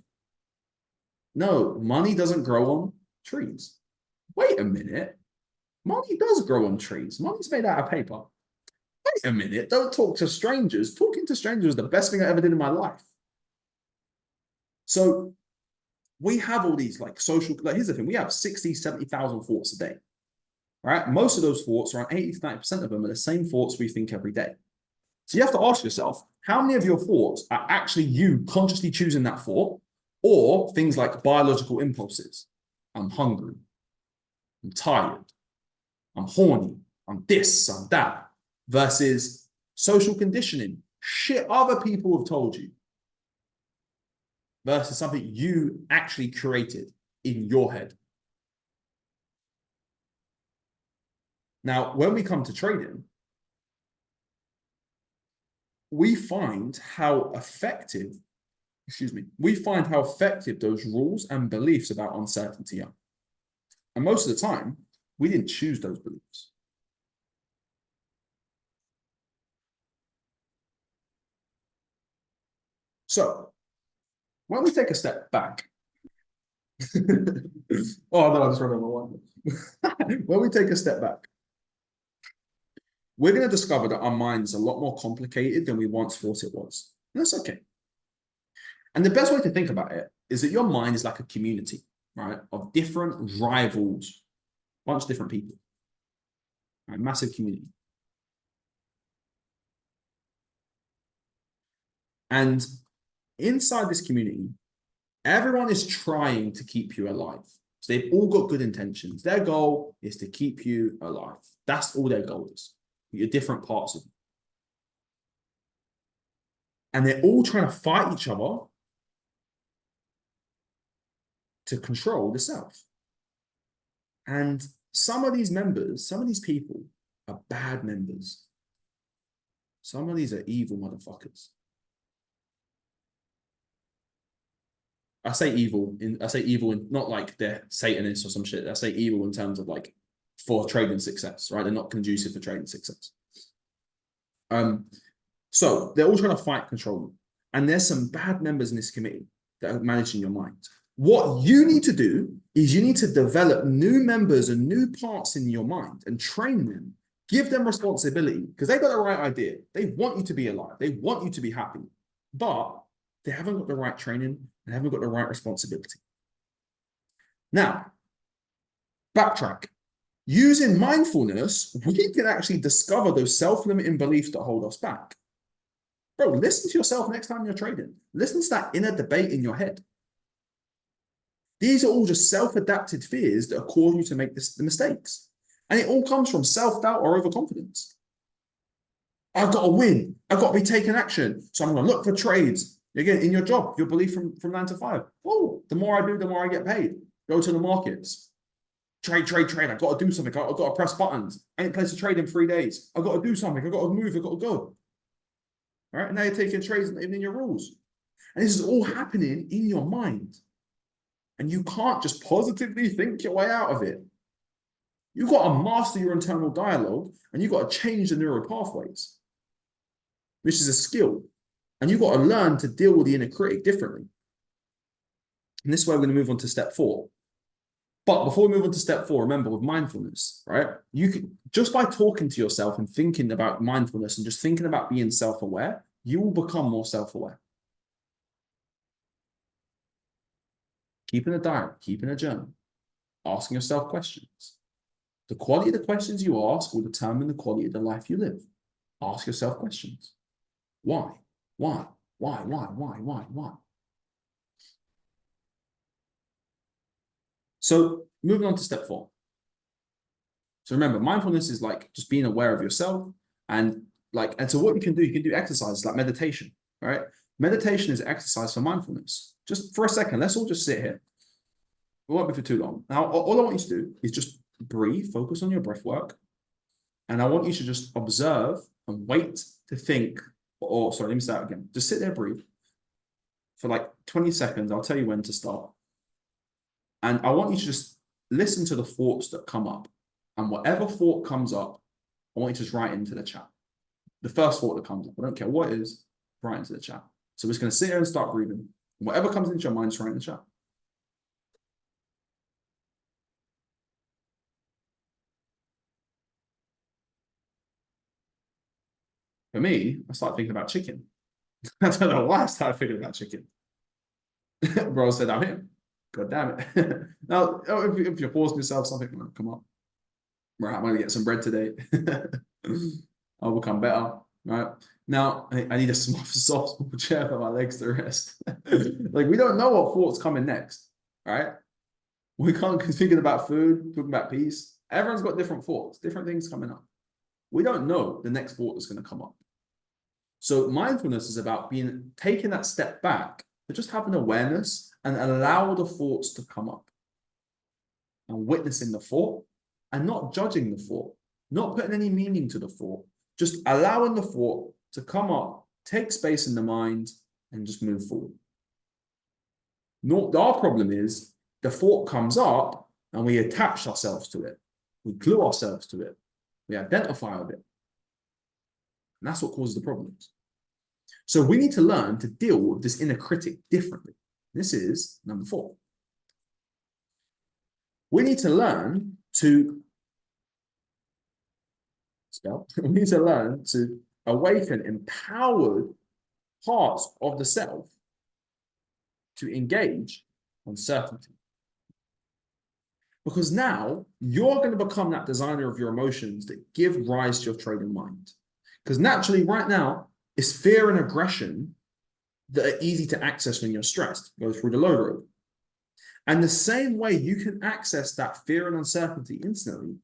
no, money doesn't grow on trees. Wait a minute. Money does grow on trees. Money's made out of paper. Wait a minute. Don't talk to strangers. Talking to strangers is the best thing I ever did in my life. So we have all these like social, like here's the thing, we have 60, 70,000 thoughts a day, right? Most of those thoughts, around 80 to 90% of them are the same thoughts we think every day. So you have to ask yourself, how many of your thoughts are actually you consciously choosing that thought, or things like biological impulses? I'm hungry, I'm tired, I'm horny, I'm this, I'm that, versus social conditioning, shit other people have told you, versus something you actually created in your head. Now, when we come to trading, we find how effective, those rules and beliefs about uncertainty are. And most of the time, we didn't choose those beliefs. So, when we take a step back, oh no, I just remember one. When we take a step back, we're going to discover that our mind is a lot more complicated than we once thought it was. And that's okay. And the best way to think about it is that your mind is like a community, right, of different rivals, a bunch of different people, right? Massive community. And inside this community, everyone is trying to keep you alive. So they've all got good intentions. Their goal is to keep you alive. That's all their goal is. You're different parts of you. And they're all trying to fight each other to control the self. And some of these members, some of these people are bad members. Some of these are evil motherfuckers. I say evil in not like they're Satanists or some shit. I say evil in terms of like for trading success, right? They're not conducive for trading success. So they're all trying to fight control. And there's some bad members in this committee that are managing your mind. What you need to do is you need to develop new members and new parts in your mind and train them, give them responsibility because they've got the right idea. They want you to be alive. They want you to be happy, but they haven't got the right training and haven't got the right responsibility. Now, backtrack. Using mindfulness, we can actually discover those self-limiting beliefs that hold us back. Bro, listen to yourself next time you're trading. Listen to that inner debate in your head. These are all just self-adapted fears that are causing you to make the mistakes. And it all comes from self-doubt or overconfidence. I've got to win. I've got to be taking action. So I'm going to look for trades. Again, in your job, your belief from 9 to 5. Oh, the more I do, the more I get paid. Go to the markets. Trade. I've got to do something. I've got to press buttons. I ain't placed a trade in 3 days. I've got to do something. I've got to move. I've got to go. All right. And now you're taking trades even in your rules. And this is all happening in your mind. And you can't just positively think your way out of it. You've got to master your internal dialogue and you've got to change the neural pathways, which is a skill. And you've got to learn to deal with the inner critic differently. And this way we're going to move on to step 4. But before we move on to step 4, remember with mindfulness, right? You can just by talking to yourself and thinking about mindfulness and just thinking about being self-aware, you will become more self-aware. Keeping a diary, keeping a journal, asking yourself questions. The quality of the questions you ask will determine the quality of the life you live. Ask yourself questions. Why? Why? So moving on to step 4. So remember, mindfulness is like just being aware of yourself and so what you can do exercises like meditation, right? Meditation is exercise for mindfulness. Just for a second, let's all just sit here. It won't be for too long. Now, all I want you to do is just breathe, focus on your breath work. And I want you to just observe and wait to think, sorry, let me start again. Just sit there, breathe for like 20 seconds. I'll tell you when to start. And I want you to just listen to the thoughts that come up. And whatever thought comes up, I want you to just write into the chat. The first thought that comes up, I don't care what it is, write into the chat. So we're just going to sit here and start breathing. Whatever comes into your mind, just write in the chat. For me, I started thinking about chicken. I don't know why I started thinking about chicken. Bro said, I'm here. God damn it. Now, if you're forcing yourself, something might come up. Right, I'm going to get some bread today. I'll become better. Right. Now, I need a soft, small chair for my legs to rest. Like, we don't know what thoughts coming next. Right. We can't be thinking about food, talking about peace. Everyone's got different thoughts, different things coming up. We don't know the next thought that's going to come up. So mindfulness is about taking that step back, but just having awareness and allow the thoughts to come up. And witnessing the thought and not judging the thought, not putting any meaning to the thought, just allowing the thought to come up, take space in the mind, and just move forward. Our problem is the thought comes up and we attach ourselves to it. We glue ourselves to it. We identify with it. And that's what causes the problems. So we need to learn to deal with this inner critic differently. This is number 4. We need to learn to awaken empowered parts of the self to engage uncertainty. Because now you're going to become that designer of your emotions that give rise to your trading mind. Because naturally right now, it's fear and aggression that are easy to access when you're stressed. Go through the low road. And the same way you can access that fear and uncertainty instantly,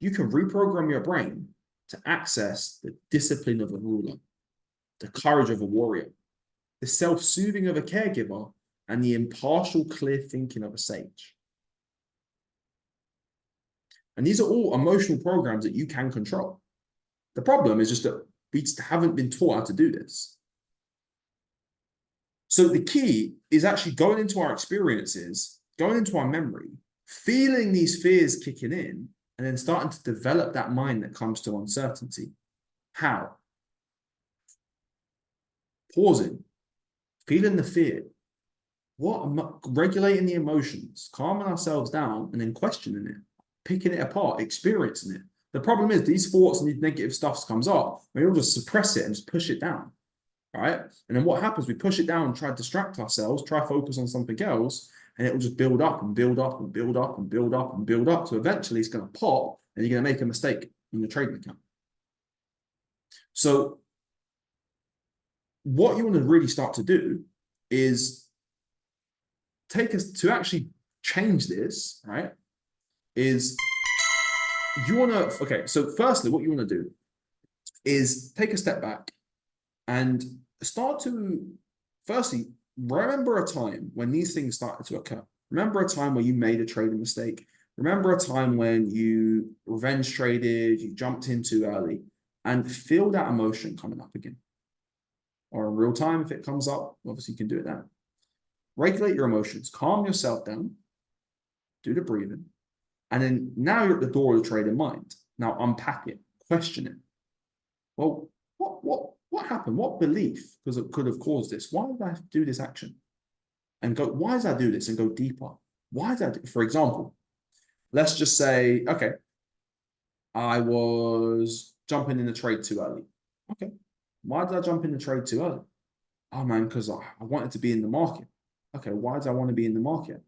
you can reprogram your brain to access the discipline of a ruler, the courage of a warrior, the self-soothing of a caregiver, and the impartial, clear thinking of a sage. And these are all emotional programs that you can control. The problem is just that we just haven't been taught how to do this. So the key is actually going into our experiences, going into our memory, feeling these fears kicking in, and then starting to develop that mind that comes to uncertainty. How? Pausing, feeling the fear, regulating the emotions, calming ourselves down, and then questioning it, picking it apart, experiencing it. The problem is these thoughts and these negative stuff comes up, we all just suppress it and just push it down, right? And then what happens? We push it down, try to distract ourselves, try to focus on something else, and it will just build up and build up and build up and build up and build up. So eventually it's going to pop and you're going to make a mistake in your trading account. So what you want to really start to do is take us to actually change this, right? Is you want to, okay, so firstly, what you want to do is take a step back and start to, firstly, remember a time when these things started to occur. Remember a time where you made a trading mistake. Remember a time when you revenge traded, you jumped in too early, and feel that emotion coming up again. Or in real time, if it comes up, obviously you can do it then. Regulate your emotions, calm yourself down, do the breathing, and then now you're at the door of the trading mind. Now unpack it, question it. Well, what happened? What belief could have caused this? Why did I do this action? And go, why did I do this? And go deeper. Why did I do, for example, let's just say, okay, I was jumping in the trade too early. Okay, why did I jump in the trade too early? Oh man, because I wanted to be in the market. Okay, why did I want to be in the market?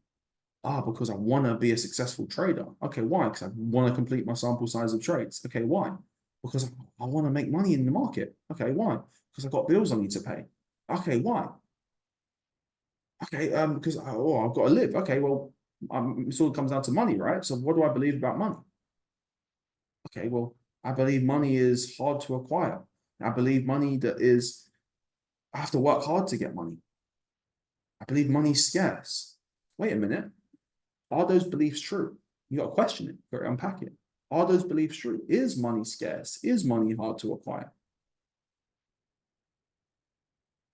Because I want to be a successful trader. Okay, why? Because I want to complete my sample size of trades. Okay, why? Because I want to make money in the market. Okay, why? Because I've got bills I need to pay. Okay, why? Okay, because I've got to live. Okay, well, it all comes down to money, right? So what do I believe about money? Okay, well, I believe money is hard to acquire. I believe money I have to work hard to get money. I believe money's scarce. Wait a minute. Are those beliefs true? You got to question it, got to unpack it. Are those beliefs true? Is money scarce? Is money hard to acquire?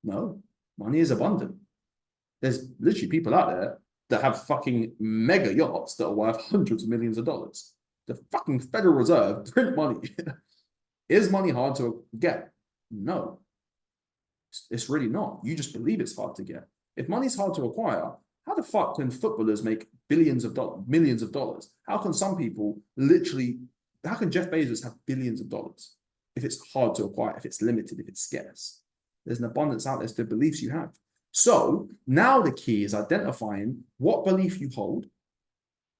No, money is abundant. There's literally people out there that have fucking mega yachts that are worth hundreds of millions of dollars. The fucking Federal Reserve print money. Is money hard to get? No, it's really not. You just believe it's hard to get. If money's hard to acquire, how the fuck can footballers make billions of dollars, millions of dollars? How can some people how can Jeff Bezos have billions of dollars if it's hard to acquire, if it's limited, if it's scarce? There's an abundance out there, it's the beliefs you have. So now the key is identifying what belief you hold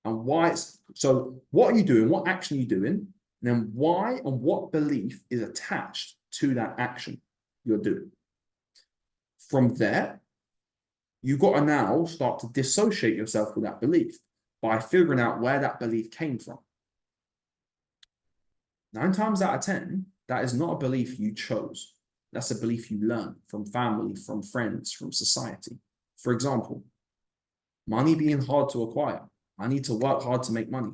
and why so what are you doing? What action are you doing? And then why and what belief is attached to that action you're doing. From there, you've got to now start to dissociate yourself with that belief by figuring out where that belief came from. 9 times out of 10, that is not a belief you chose. That's a belief you learn from family, from friends, from society. For example, money being hard to acquire. I need to work hard to make money.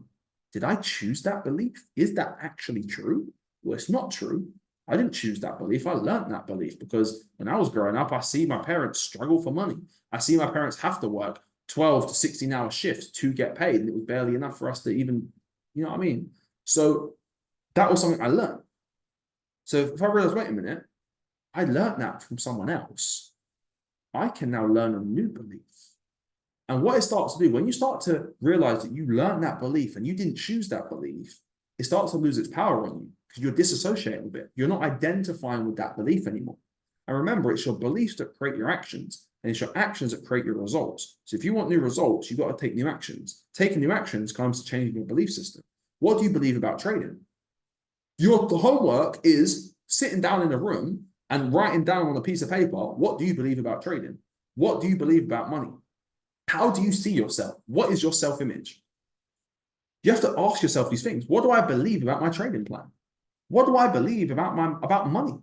Did I choose that belief? Is that actually true? Well, it's not true. I didn't choose that belief. I learned that belief because when I was growing up, I see my parents struggle for money. I see my parents have to work 12 to 16-hour shifts to get paid. And it was barely enough for us to even, you know what I mean? So that was something I learned. So if I realized, wait a minute, I learned that from someone else, I can now learn a new belief. And what it starts to do, when you start to realize that you learned that belief and you didn't choose that belief, it starts to lose its power on you because you're disassociating with it. You're not identifying with that belief anymore. And remember, it's your beliefs that create your actions, and it's your actions that create your results. So if you want new results, you've got to take new actions. Taking new actions comes to changing your belief system. What do you believe about trading? The homework is sitting down in a room and writing down on a piece of paper, what do you believe about trading? What do you believe about money? How do you see yourself? What is your self-image? You have to ask yourself these things. What do I believe about my trading plan? What do I believe about money?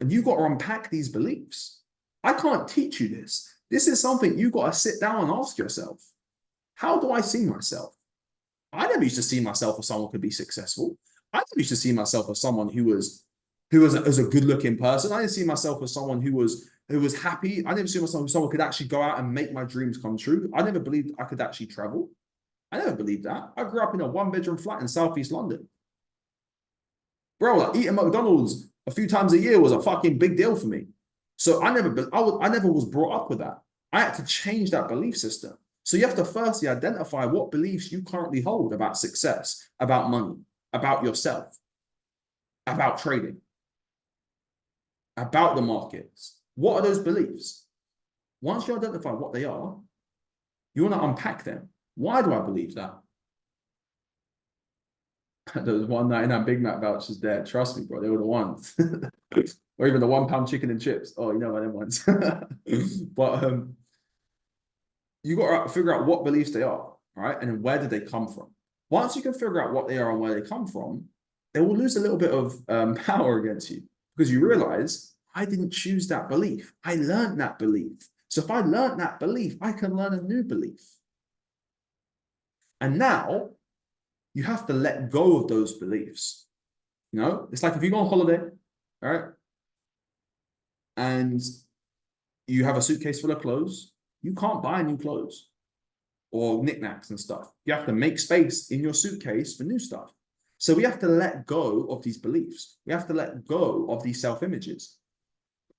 And you've got to unpack these beliefs. I can't teach you this. This is something you've got to sit down and ask yourself. How do I see myself? I never used to see myself as someone who could be successful. I never used to see myself as someone who was a good-looking person. I didn't see myself as someone who was happy. I never see myself as someone who could actually go out and make my dreams come true. I never believed I could actually travel. I never believed that. I grew up in a one-bedroom flat in Southeast London. Bro, like eating McDonald's a few times a year was a fucking big deal for me. So I never was brought up with that. I had to change that belief system. So you have to firstly identify what beliefs you currently hold about success, about money, about yourself, about trading, about the markets. What are those beliefs? Once you identify what they are, you want to unpack them. Why do I believe that? Those 1.99 Big Mac vouchers there. Trust me, bro. They were the ones. Or even the £1 chicken and chips. Oh, you know what them ones. But you got to figure out what beliefs they are, right? And then where did they come from? Once you can figure out what they are and where they come from, it will lose a little bit of power against you because you realize I didn't choose that belief. I learned that belief. So if I learned that belief, I can learn a new belief. And now you have to let go of those beliefs. You know, it's like if you go on holiday, all right, and you have a suitcase full of clothes, you can't buy new clothes or knickknacks and stuff. You have to make space in your suitcase for new stuff. So we have to let go of these beliefs. We have to let go of these self-images.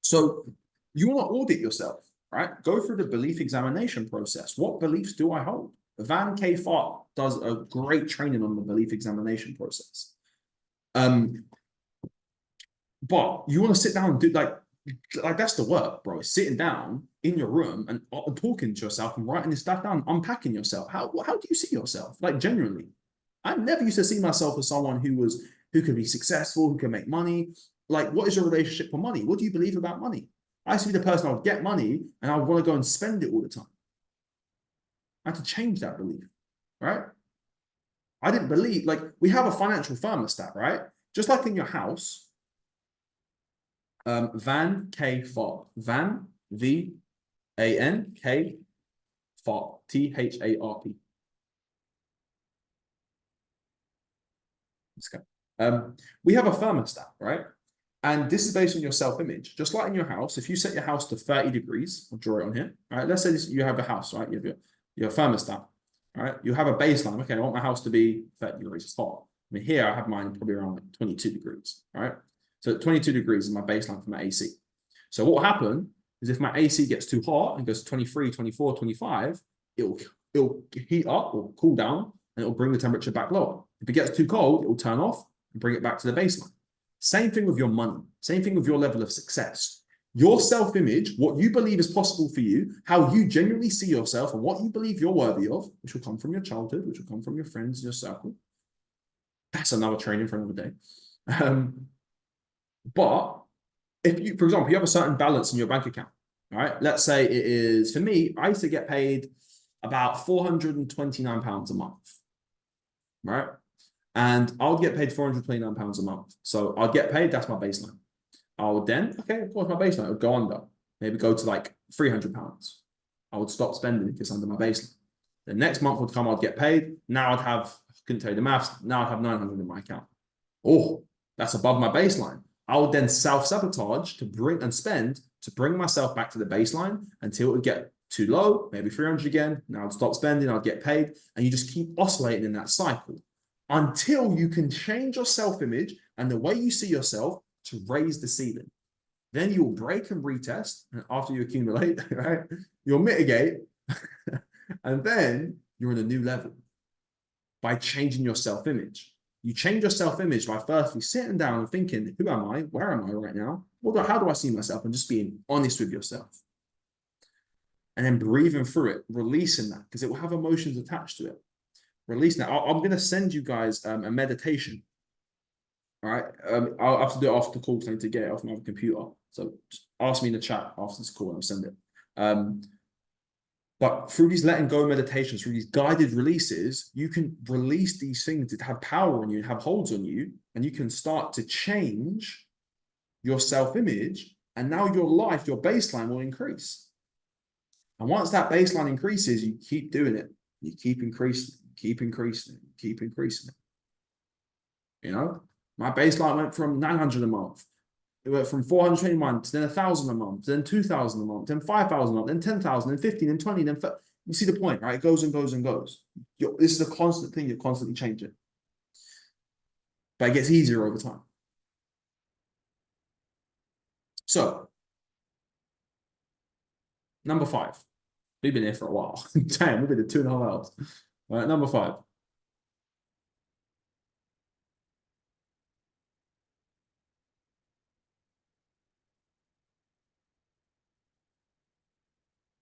So you want to audit yourself, right? Go through the belief examination process. What beliefs do I hold? Van K. Farr does a great training on the belief examination process. But you want to sit down and do like that's the work, bro. Sitting down in your room and talking to yourself and writing this stuff down, unpacking yourself. How do you see yourself? Like genuinely. I never used to see myself as someone who could be successful, who can make money. Like, what is your relationship with money? What do you believe about money? I used to be the person I would get money and I would want to go and spend it all the time. I had to change that belief, right? I didn't believe, like, we have a financial thermostat, right? Just like in your house, Van K. Farr, Van, V-A-N, K. Farr, T-H-A-R-P. Let's go. We have a thermostat, right? And this is based on your self-image. Just like in your house, if you set your house to 30 degrees, I'll draw it on here, right? Let's say you have a house, right? You have your thermostat, right? You have a baseline. Okay, I want my house to be 30 degrees. It's hot. I mean, here I have mine probably around like 22 degrees, right? So 22 degrees is my baseline for my AC. So what will happen is if my AC gets too hot and goes to 23, 24, 25, it'll heat up or cool down and it'll bring the temperature back lower. If it gets too cold, it will turn off and bring it back to the baseline. Same thing with your money. Same thing with your level of success. Your self-image, what you believe is possible for you, how you genuinely see yourself and what you believe you're worthy of, which will come from your childhood, which will come from your friends, your circle. That's another training for another day. But if you, for example, you have a certain balance in your bank account, right? Let's say it is, for me, I used to get paid about £429 a month, right? And I would get paid £429 a month. So I'd get paid, that's my baseline. I would then, okay, of course, my baseline, I would go under, maybe go to like £300. I would stop spending because under my baseline. The next month would come, I'd get paid. Now I'd have, I couldn't tell you the maths, now I'd have 900 in my account. Oh, that's above my baseline. I would then self-sabotage to bring myself back to the baseline until it would get too low, maybe 300 again. Now I'd stop spending, I'd get paid. And you just keep oscillating in that cycle until you can change your self-image and the way you see yourself to raise the ceiling. Then you'll break and retest. And after you accumulate, right, you'll mitigate. And then you're in a new level by changing your self-image. You change your self-image by firstly sitting down and thinking, who am I? Where am I right now? How do I see myself? And just being honest with yourself. And then breathing through it, releasing that, because it will have emotions attached to it. Releasing that. I'm going to send you guys a meditation All right. I'll have to do it after the call because I need to get it off my computer. So just ask me in the chat after this call and I'll send it. But through these letting go meditations, through these guided releases, you can release these things that have power on you, have holds on you, and you can start to change your self-image. And now your life, your baseline will increase. And once that baseline increases, you keep doing it. You keep increasing, keep increasing, keep increasing it. You know, my baseline went from 900 a month. It went from 420 a month, then 1,000 a month, then 2,000 a month, then 5,000 a month, then 10,000, then 15, then 20, then 30. You see the point, right? It goes and goes and goes. This is a constant thing. You're constantly changing. But it gets easier over time. So, number 5. We've been here for a while. Damn, we've been at 2.5 hours. All right, number 5.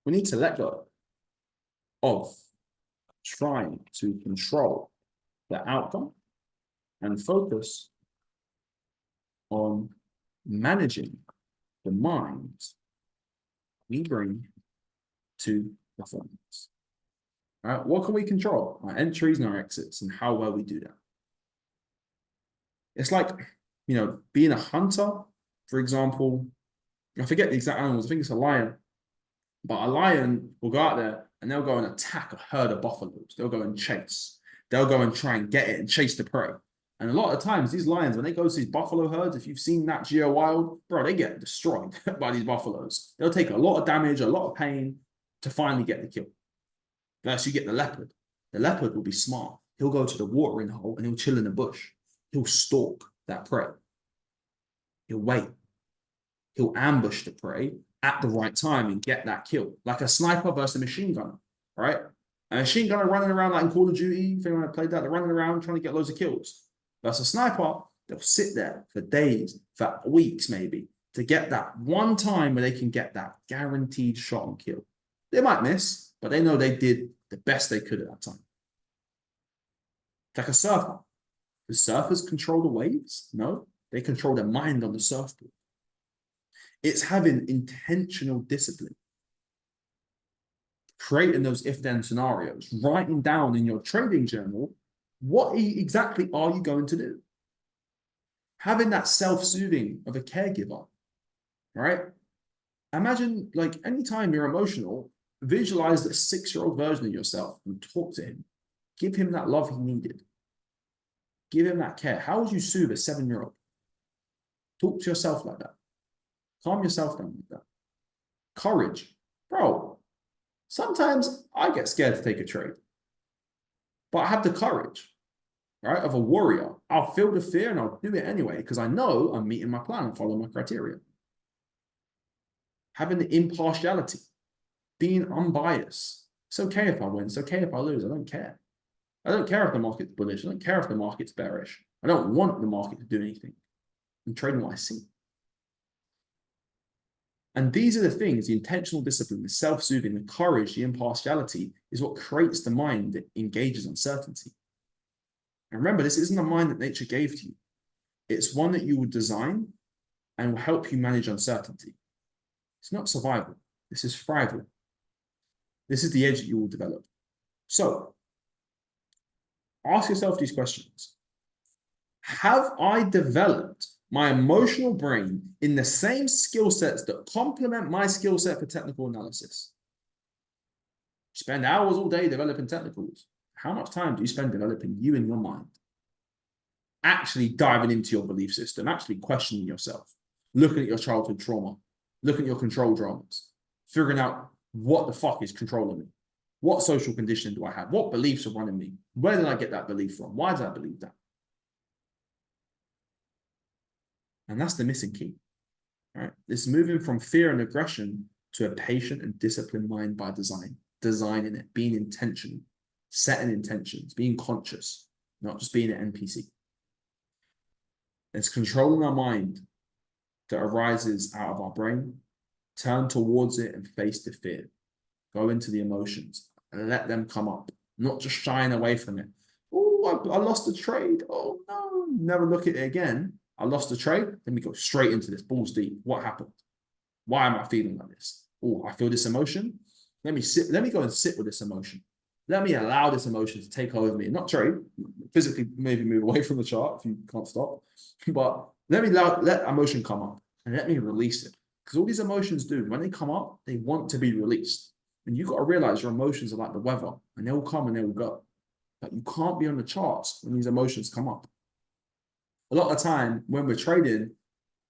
We need to let go of trying to control the outcome and focus on managing the mind we bring to performance. All right, what can we control? Our entries and our exits, and how well we do that. It's like, being a hunter, for example. I forget the exact animals. I think it's a lion. But a lion will go out there and they'll go and attack a herd of buffaloes. They'll go and chase. They'll go and try and get it and chase the prey. And a lot of times, these lions, when they go to these buffalo herds, if you've seen Nat Geo Wild, bro, they get destroyed by these buffaloes. They'll take a lot of damage, a lot of pain to finally get the kill. Thus, you get the leopard. The leopard will be smart. He'll go to the watering hole and he'll chill in the bush. He'll stalk that prey. He'll wait. He'll ambush the prey at the right time and get that kill. Like a sniper versus a machine gunner, right? A machine gunner running around like in Call of Duty, if anyone played that, they're running around trying to get loads of kills. Versus a sniper, they'll sit there for days, for weeks maybe, to get that one time where they can get that guaranteed shot and kill. They might miss, but they know they did the best they could at that time. It's like a surfer. Do surfers control the waves? No, they control their mind on the surfboard. It's having intentional discipline, creating those if-then scenarios, writing down in your trading journal, what exactly are you going to do? Having that self-soothing of a caregiver, right? Imagine, like, anytime you're emotional, visualize the 6-year-old version of yourself and talk to him. Give him that love he needed. Give him that care. How would you soothe a 7-year-old? Talk to yourself like that. Calm yourself down with that. Courage. Bro, sometimes I get scared to take a trade. But I have the courage, right, of a warrior. I'll feel the fear and I'll do it anyway because I know I'm meeting my plan and following my criteria. Having the impartiality, being unbiased. It's okay if I win. It's okay if I lose. I don't care. I don't care if the market's bullish. I don't care if the market's bearish. I don't want the market to do anything. I'm trading what I see. And these are the things, the intentional discipline, the self-soothing, the courage, the impartiality is what creates the mind that engages uncertainty. And remember, this isn't a mind that nature gave to you. It's one that you will design and will help you manage uncertainty. It's not survival. This is thrival. This is the edge that you will develop. So, ask yourself these questions. Have I developed my emotional brain in the same skill sets that complement my skill set for technical analysis? Spend hours all day developing technicals. How much time do you spend developing you in your mind? Actually diving into your belief system, actually questioning yourself, looking at your childhood trauma, looking at your control dramas, figuring out what the fuck is controlling me. What social conditioning do I have? What beliefs are running me? Where did I get that belief from? Why did I believe that? And that's the missing key. Right? It's moving from fear and aggression to a patient and disciplined mind by design, designing it, being intentional, setting intentions, being conscious, not just being an NPC. It's controlling our mind that arises out of our brain, turn towards it and face the fear. Go into the emotions and let them come up, not just shying away from it. Oh, oh, I lost the trade. Oh no, never look at it again. I lost the trade. Let me go straight into this balls deep. What happened? Why am I feeling like this? Oh, I feel this emotion. Let me go and sit with this emotion. Let me allow this emotion to take over me and not trade, physically maybe move away from the chart if you can't stop. But let emotion come up and let me release it. Because all these emotions do, when they come up, they want to be released. And you've got to realize your emotions are like the weather, and they will come and they will go. But you can't be on the charts when these emotions come up. A lot of the time when we're trading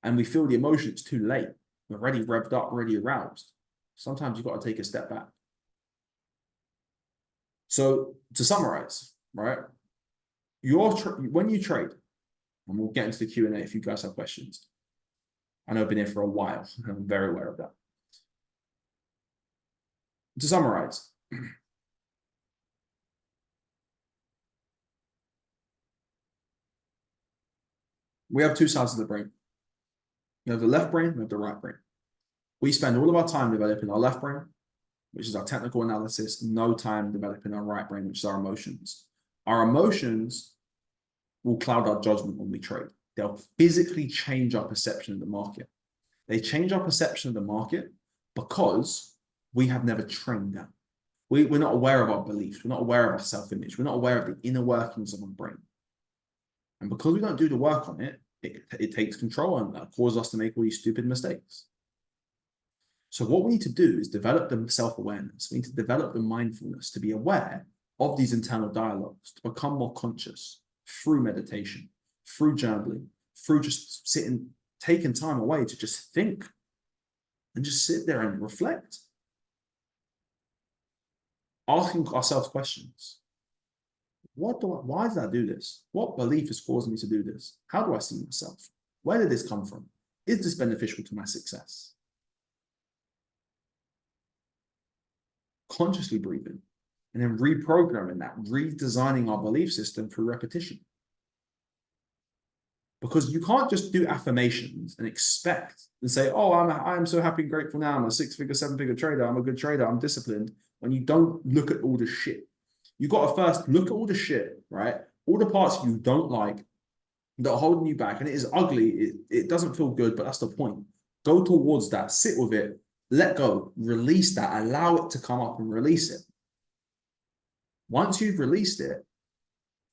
and we feel the emotion, it's too late. We're already revved up, already aroused. Sometimes you've got to take a step back. So to summarize, right? When you trade, and we'll get into the Q&A if you guys have questions. I know I've been here for a while, and I'm very aware of that. To summarize, we have two sides of the brain. We have the left brain, we have the right brain. We spend all of our time developing our left brain, which is our technical analysis, no time developing our right brain, which is our emotions. Our emotions will cloud our judgment when we trade. They'll physically change our perception of the market. They change our perception of the market because we have never trained that. We're not aware of our beliefs. We're not aware of our self-image. We're not aware of the inner workings of our brain. And because we don't do the work on it, it takes control and that causes us to make all these stupid mistakes. So what we need to do is develop the self-awareness. We need to develop the mindfulness to be aware of these internal dialogues, to become more conscious through meditation, through journaling, through just sitting, taking time away to just think and just sit there and reflect. Asking ourselves questions. Why did I do this? What belief is causing me to do this? How do I see myself? Where did this come from? Is this beneficial to my success? Consciously breathing and then reprogramming that, redesigning our belief system through repetition. Because you can't just do affirmations and expect and say, oh, I'm so happy and grateful now. I'm a 6-figure, 7-figure trader. I'm a good trader. I'm disciplined. When you don't look at all the shit. You got to first look at all the shit, right? All the parts you don't like that are holding you back. And it is ugly. It doesn't feel good, but that's the point. Go towards that. Sit with it. Let go. Release that. Allow it to come up and release it. Once you've released it,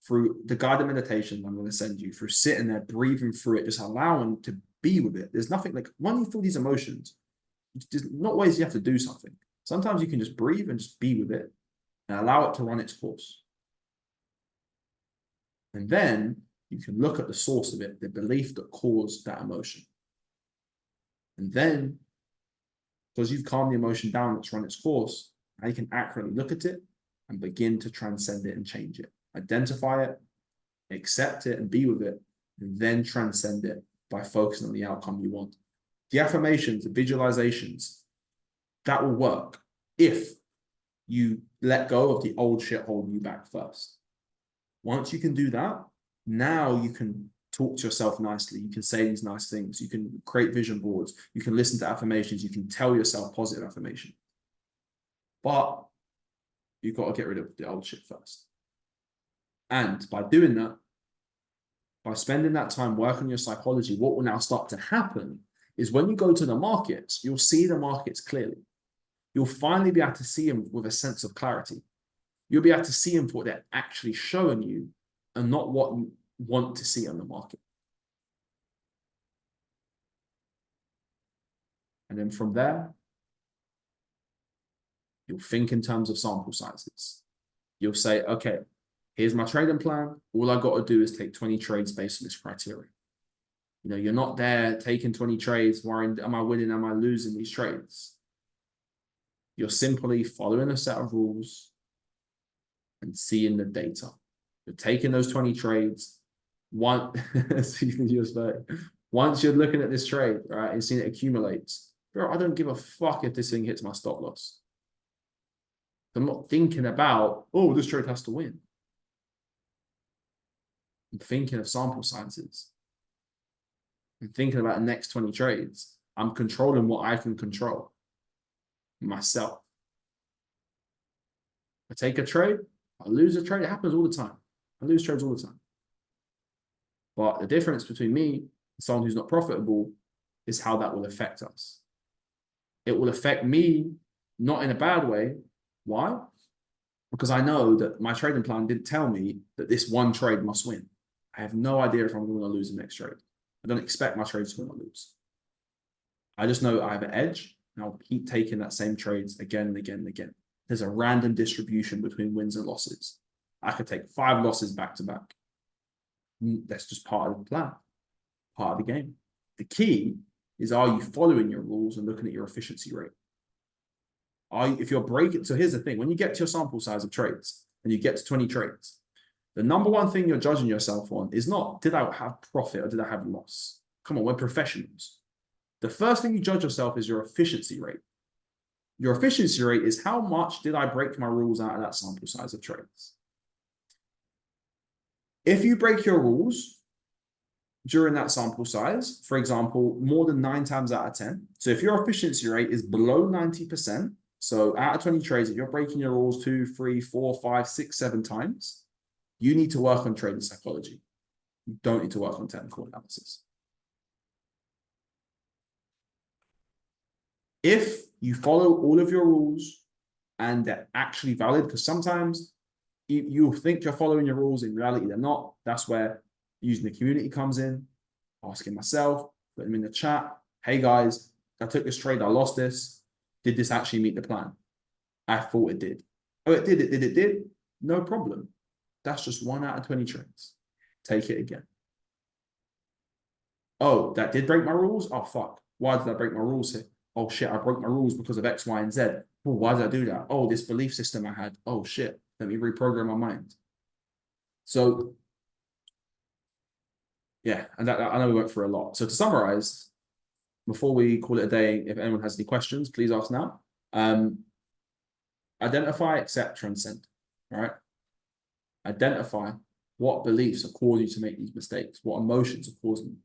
through the guided meditation I'm going to send you, through sitting there, breathing through it, just allowing to be with it. There's nothing like, when you feel these emotions, there's not always you have to do something. Sometimes you can just breathe and just be with it and allow it to run its course. And then you can look at the source of it, the belief that caused that emotion. And then, because you've calmed the emotion down that's run its course, now you can accurately look at it and begin to transcend it and change it. Identify it, accept it, and be with it, and then transcend it by focusing on the outcome you want. The affirmations, the visualizations, that will work if you let go of the old shit holding you back first. Once you can do that, now you can talk to yourself nicely. You can say these nice things. You can create vision boards. You can listen to affirmations. You can tell yourself positive affirmation. But you've got to get rid of the old shit first. And by doing that, by spending that time working on your psychology, what will now start to happen is when you go to the markets, you'll see the markets clearly. You'll finally be able to see them with a sense of clarity. You'll be able to see them for what they're actually showing you and not what you want to see on the market. And then from there, you'll think in terms of sample sizes. You'll say, okay, here's my trading plan. All I got to do is take 20 trades based on this criteria. You know, you're not there taking 20 trades, worrying, am I winning, am I losing these trades? You're simply following a set of rules and seeing the data. You're taking those 20 trades. Once you're looking at this trade, right, and seeing it accumulates, bro, I don't give a fuck if this thing hits my stop loss. I'm not thinking about, oh, this trade has to win. I'm thinking of sample sizes. I'm thinking about the next 20 trades. I'm controlling what I can control. Myself. I take a trade, I lose a trade. It happens all the time. I lose trades all the time. But the difference between me and someone who's not profitable is how that will affect us. It will affect me, not in a bad way. Why? Because I know that my trading plan didn't tell me that this one trade must win. I have no idea if I'm going to lose the next trade. I don't expect my trades to lose. I just know I have an edge, and I'll keep taking that same trades again and again and again. There's a random distribution between wins and losses. I could take 5 losses back to back. That's just part of the plan, part of the game. The key is, are you following your rules and looking at your efficiency rate? If you're breaking, so here's the thing, when you get to your sample size of trades and you get to 20 trades, the number one thing you're judging yourself on is not, did I have profit or did I have loss? Come on, we're professionals. The first thing you judge yourself is your efficiency rate. Your efficiency rate is how much did I break my rules out of that sample size of trades? If you break your rules during that sample size, for example, more than 9 times out of 10, so if your efficiency rate is below 90%, so out of 20 trades, if you're breaking your rules 2, 3, 4, 5, 6, 7 times, you need to work on trading psychology. You don't need to work on technical analysis. If you follow all of your rules and they're actually valid, because sometimes you think you're following your rules, in reality they're not. That's where using the community comes in, asking myself, putting them in the chat, hey guys, I took this trade, I lost this. Did this actually meet the plan? I thought it did. Oh, it did. No problem. That's just 1 out of 20 trades. Take it again. Oh, that did break my rules? Oh, fuck. Why did I break my rules here? Oh, shit, I broke my rules because of X, Y, and Z. Oh, why did I do that? Oh, this belief system I had. Oh, shit. Let me reprogram my mind. So, yeah, and I know we went through a lot. So to summarize, before we call it a day, if anyone has any questions, please ask now. Identify, accept, transcend. All right. Identify what beliefs are causing you to make these mistakes, what emotions are causing them.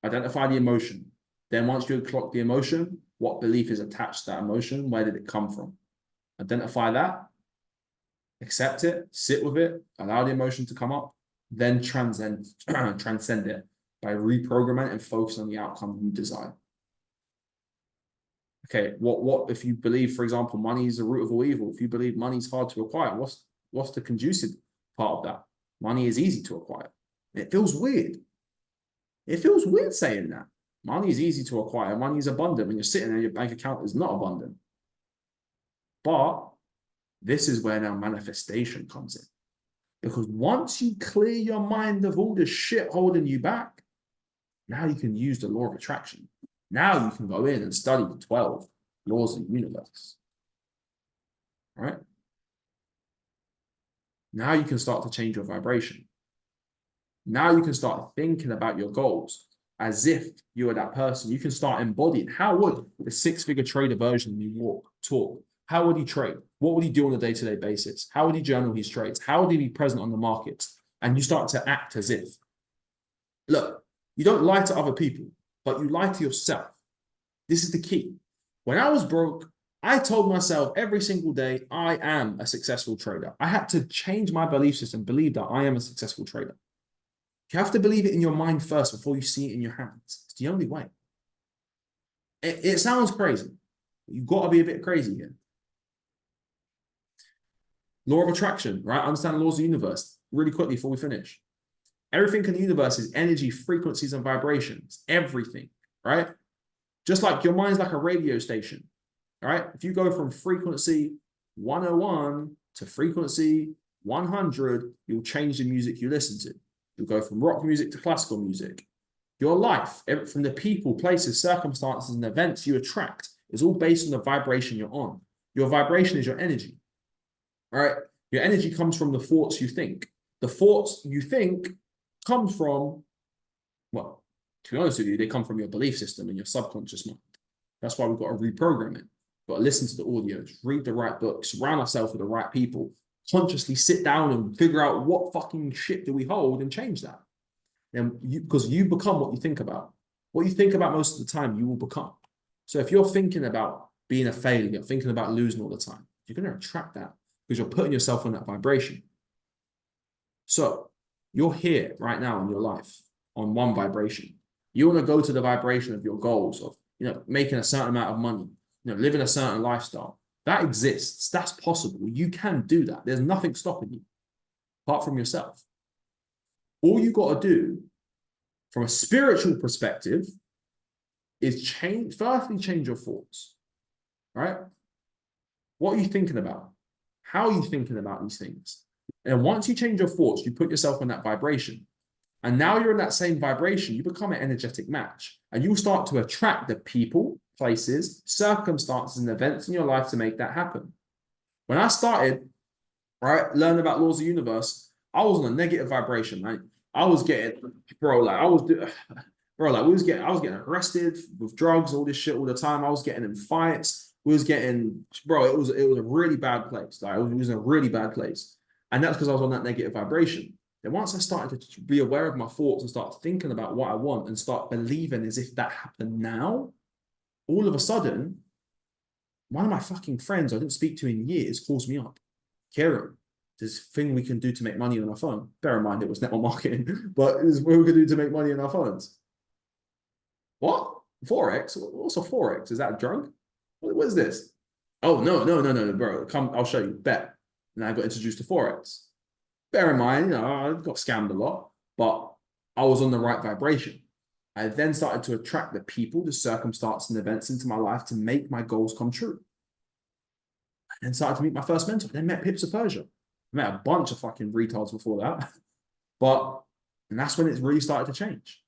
Identify the emotion. Then once you clock the emotion, what belief is attached to that emotion? Where did it come from? Identify that, accept it, sit with it, allow the emotion to come up, then transcend it by reprogramming and focus on the outcome you desire. Okay, what if you believe, for example, money is the root of all evil? If you believe money is hard to acquire, what's the conducive part of that? Money is easy to acquire. It feels weird. It feels weird saying that. Money is easy to acquire. Money is abundant. When you're sitting there, your bank account is not abundant. But this is where now manifestation comes in. Because once you clear your mind of all the shit holding you back, now you can use the law of attraction. Now you can go in and study the 12 laws of the universe. All right? Now you can start to change your vibration. Now you can start thinking about your goals as if you are that person. You can start embodying. How would the 6-figure trader version of you talk? How would he trade? What would he do on a day-to-day basis? How would he journal his trades? How would he be present on the markets? And you start to act as if. Look, you don't lie to other people, but you lie to yourself. This is the key. When I was broke, I told myself every single day, I am a successful trader. I had to change my belief system, believe that I am a successful trader. You have to believe it in your mind first before you see it in your hands. It's the only way. It sounds crazy. You've got to be a bit crazy here. Law of attraction, right? Understand the laws of the universe really quickly before we finish. Everything in the universe is energy, frequencies, and vibrations. Everything, right? Just like your mind's like a radio station, right? If you go from frequency 101 to frequency 100, you'll change the music you listen to. You'll go from rock music to classical music. Your life, from the people, places, circumstances, and events you attract is all based on the vibration you're on. Your vibration is your energy, all right? Your energy comes from the thoughts you think. The thoughts you think come from, well, to be honest with you, they come from your belief system and your subconscious mind. That's why we've got to reprogram it. We've got to listen to the audios, read the right books, surround ourselves with the right people, consciously sit down and figure out what fucking shit do we hold and change that. And because you become what you think about. What you think about most of the time, you will become. So if you're thinking about being a failure, thinking about losing all the time, you're going to attract that because you're putting yourself on that vibration. So you're here right now in your life on one vibration. You want to go to the vibration of your goals of, making a certain amount of money, living a certain lifestyle. That exists. That's possible. You can do that. There's nothing stopping you apart from yourself. All you got to do from a spiritual perspective is firstly change your thoughts, right? What are you thinking about? How are you thinking about these things? And once you change your thoughts, you put yourself on that vibration. And now you're in that same vibration, you become an energetic match. And you start to attract the people, places, circumstances, and events in your life to make that happen. When I started, right, learning about laws of the universe, I was on a negative vibration, right? I was getting, I was getting arrested with drugs, all this shit all the time. I was getting in fights. It was a really bad place. Like, it was a really bad place. And that's because I was on that negative vibration. Then once I started to be aware of my thoughts and start thinking about what I want and start believing as if that happened now, all of a sudden, one of my fucking friends I didn't speak to in years calls me up. Kieran, this thing we can do to make money on our phone. Bear in mind, it was network marketing, but it's what we can do to make money on our phones. What? Forex? What's a Forex? Is that a drug? What is this? Oh, no, bro. Come, I'll show you. Bet. And I got introduced to Forex. Bear in mind, I got scammed a lot, but I was on the right vibration. I then started to attract the people, the circumstances, and events into my life to make my goals come true. And then started to meet my first mentor. Then met Pips of Persia. I met a bunch of fucking retards before that. And that's when it really started to change.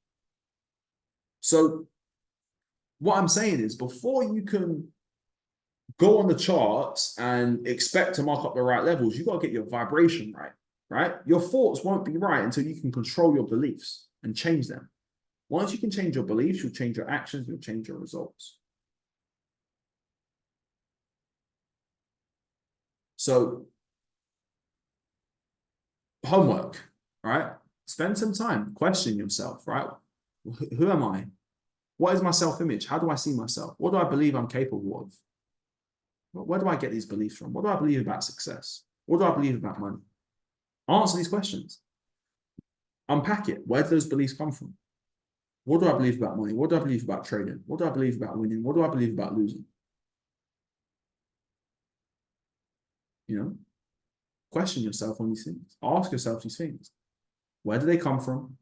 So what I'm saying is, before you can go on the charts and expect to mark up the right levels, you've got to get your vibration right, right? Your thoughts won't be right until you can control your beliefs and change them. Once you can change your beliefs, you'll change your actions, you'll change your results. So, homework, right? Spend some time, question yourself, right? Who am I? What is my self-image? How do I see myself? What do I believe I'm capable of? Where do I get these beliefs from? What do I believe about success? What do I believe about money? Answer these questions. Unpack it. Where do those beliefs come from? What do I believe about money? What do I believe about trading? What do I believe about winning? What do I believe about losing? Question yourself on these things. Ask yourself these things. Where do they come from?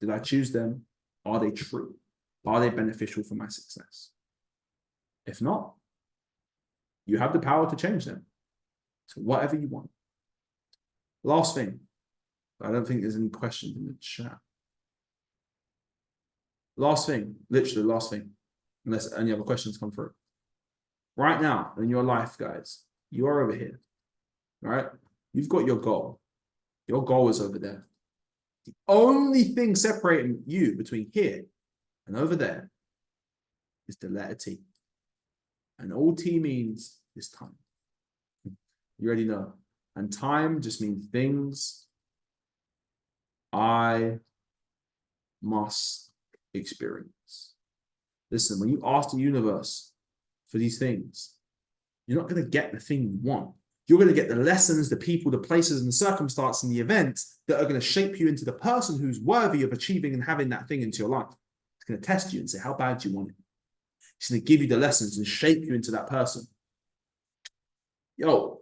Did I choose them? Are they true? Are they beneficial for my success? If not, you have the power to change them to whatever you want. Last thing. I don't think there's any questions in the chat. Last thing, literally last thing, unless any other questions come through. Right now in your life, guys, you are over here, right? You've got your goal. Your goal is over there. The only thing separating you between here and over there is the letter T. And all T means is time. You already know. And time just means things I must experience. Listen, when you ask the universe for these things, you're not going to get the thing you want. You're going to get the lessons, the people, the places, and the circumstances, and the events that are going to shape you into the person who's worthy of achieving and having that thing into your life. It's going to test you and say, how bad do you want it? It's going to give you the lessons and shape you into that person. Yo,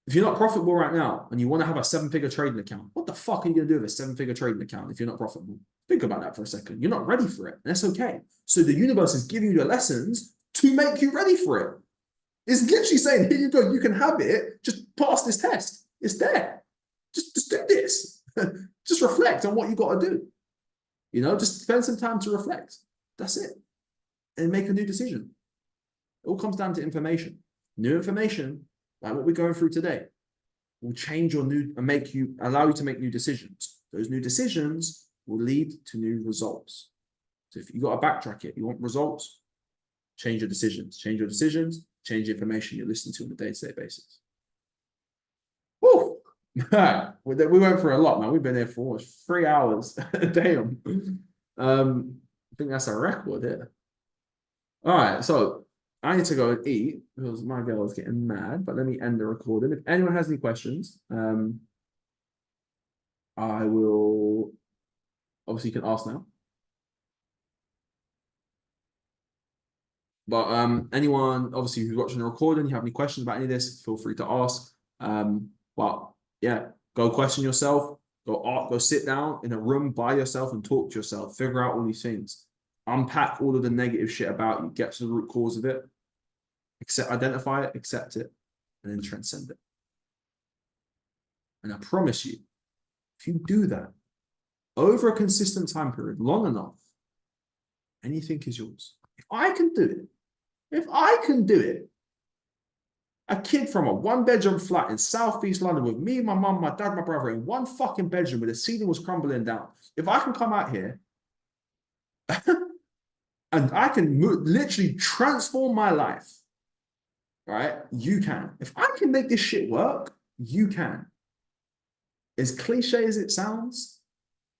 if you're not profitable right now and you want to have a 7-figure trading account, what the fuck are you going to do with a 7-figure trading account if you're not profitable? Think about that for a second. You're not ready for it. And that's okay. So the universe is giving you the lessons to make you ready for it. It's literally saying, here you go, you can have it. Just pass this test. It's there. Just do this. Just reflect on what you got to do. Just spend some time to reflect. That's it. And make a new decision. It all comes down to information. New information, like what we're going through today, will change your and allow you to make new decisions. Those new decisions will lead to new results. So if you got to backtrack it, you want results, change your decisions. Change your decisions, change the information you're listening to on a day-to-day basis. Woo! We went through a lot, man. We've been here for almost 3 hours. Damn. I think that's a record here. All right, so I need to go and eat because my girl is getting mad, but let me end the recording. If anyone has any questions, I will, obviously you can ask now. But anyone, obviously, who's watching the recording, you have any questions about any of this, feel free to ask. But yeah, go question yourself. Go sit down in a room by yourself and talk to yourself. Figure out all these things. Unpack all of the negative shit about you. Get to the root cause of it. Identify it, accept it, and then transcend it. And I promise you, if you do that over a consistent time period, long enough, anything is yours. If I can do it, a kid from a one-bedroom flat in Southeast London with me, my mum, my dad, my brother in one fucking bedroom where the ceiling was crumbling down. If I can come out here and I can literally transform my life, right? You can. If I can make this shit work, you can. As cliche as it sounds,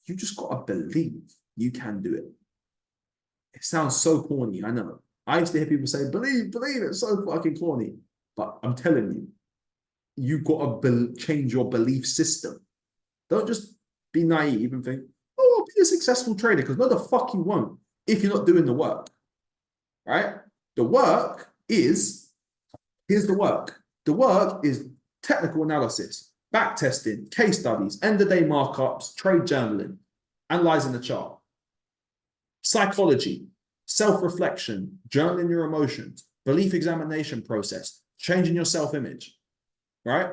you just gotta believe you can do it. It sounds so corny, I know. I used to hear people say, believe, it's so fucking corny. But I'm telling you, you've got to change your belief system. Don't just be naive and think, oh, I'll be a successful trader, because no, the fuck you won't if you're not doing the work, right? The work is, here's the work. The work is technical analysis, back testing, case studies, end-of-day markups, trade journaling, analyzing the chart, psychology, self-reflection, journaling your emotions, belief examination process, changing your self-image, right?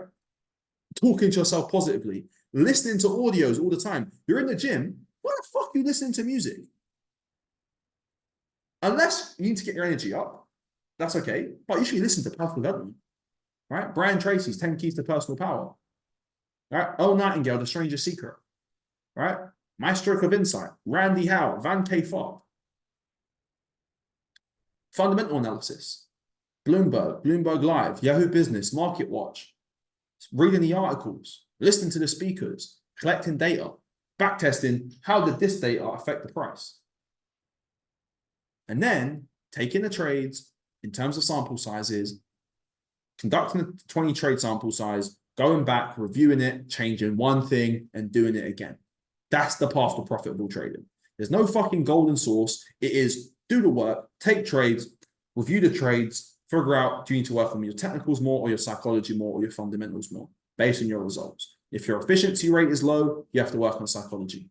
Talking to yourself positively, listening to audios all the time. You're in the gym, why the fuck are you listening to music? Unless you need to get your energy up, that's okay, but you should listen to personal development, right? Brian Tracy's 10 Keys to Personal Power, right? Earl Nightingale, The Stranger's Secret, right? My Stroke of Insight, Randy Howe, Van K. Fogg. Fundamental analysis, Bloomberg Live, Yahoo Business, Market Watch, reading the articles, listening to the speakers, collecting data, backtesting, how did this data affect the price? And then taking the trades in terms of sample sizes, conducting a 20 trade sample size, going back, reviewing it, changing one thing, and doing it again. That's the path to profitable trading. There's no fucking golden source. It is do the work, take trades, review the trades, figure out, do you need to work on your technicals more or your psychology more or your fundamentals more based on your results. If your efficiency rate is low, you have to work on psychology.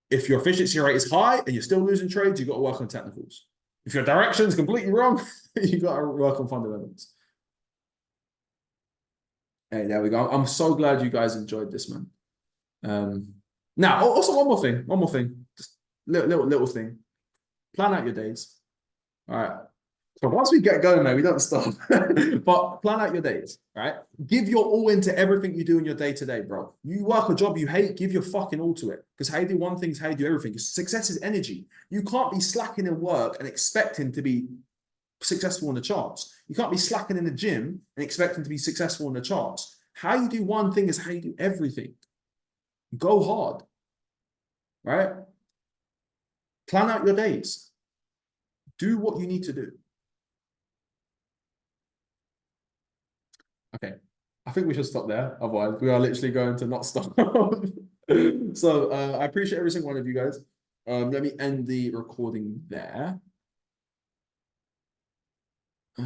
If your efficiency rate is high and you're still losing trades, you've got to work on technicals. If your direction is completely wrong, you've got to work on fundamentals. Hey, there we go. I'm so glad you guys enjoyed this, man. Now, also one more thing, just little thing. Plan out your days. All right. So once we get going, man, we don't stop. But plan out your days, right? Give your all into everything you do in your day-to-day, bro. You work a job you hate, give your fucking all to it. Because how you do one thing is how you do everything. Success is energy. You can't be slacking in work and expecting to be successful in the charts. You can't be slacking in the gym and expecting to be successful in the charts. How you do one thing is how you do everything. Go hard, right? Plan out your days. Do what you need to do. Okay, I think we should stop there. Otherwise, we are literally going to not stop. So I appreciate every single one of you guys. Let me end the recording there.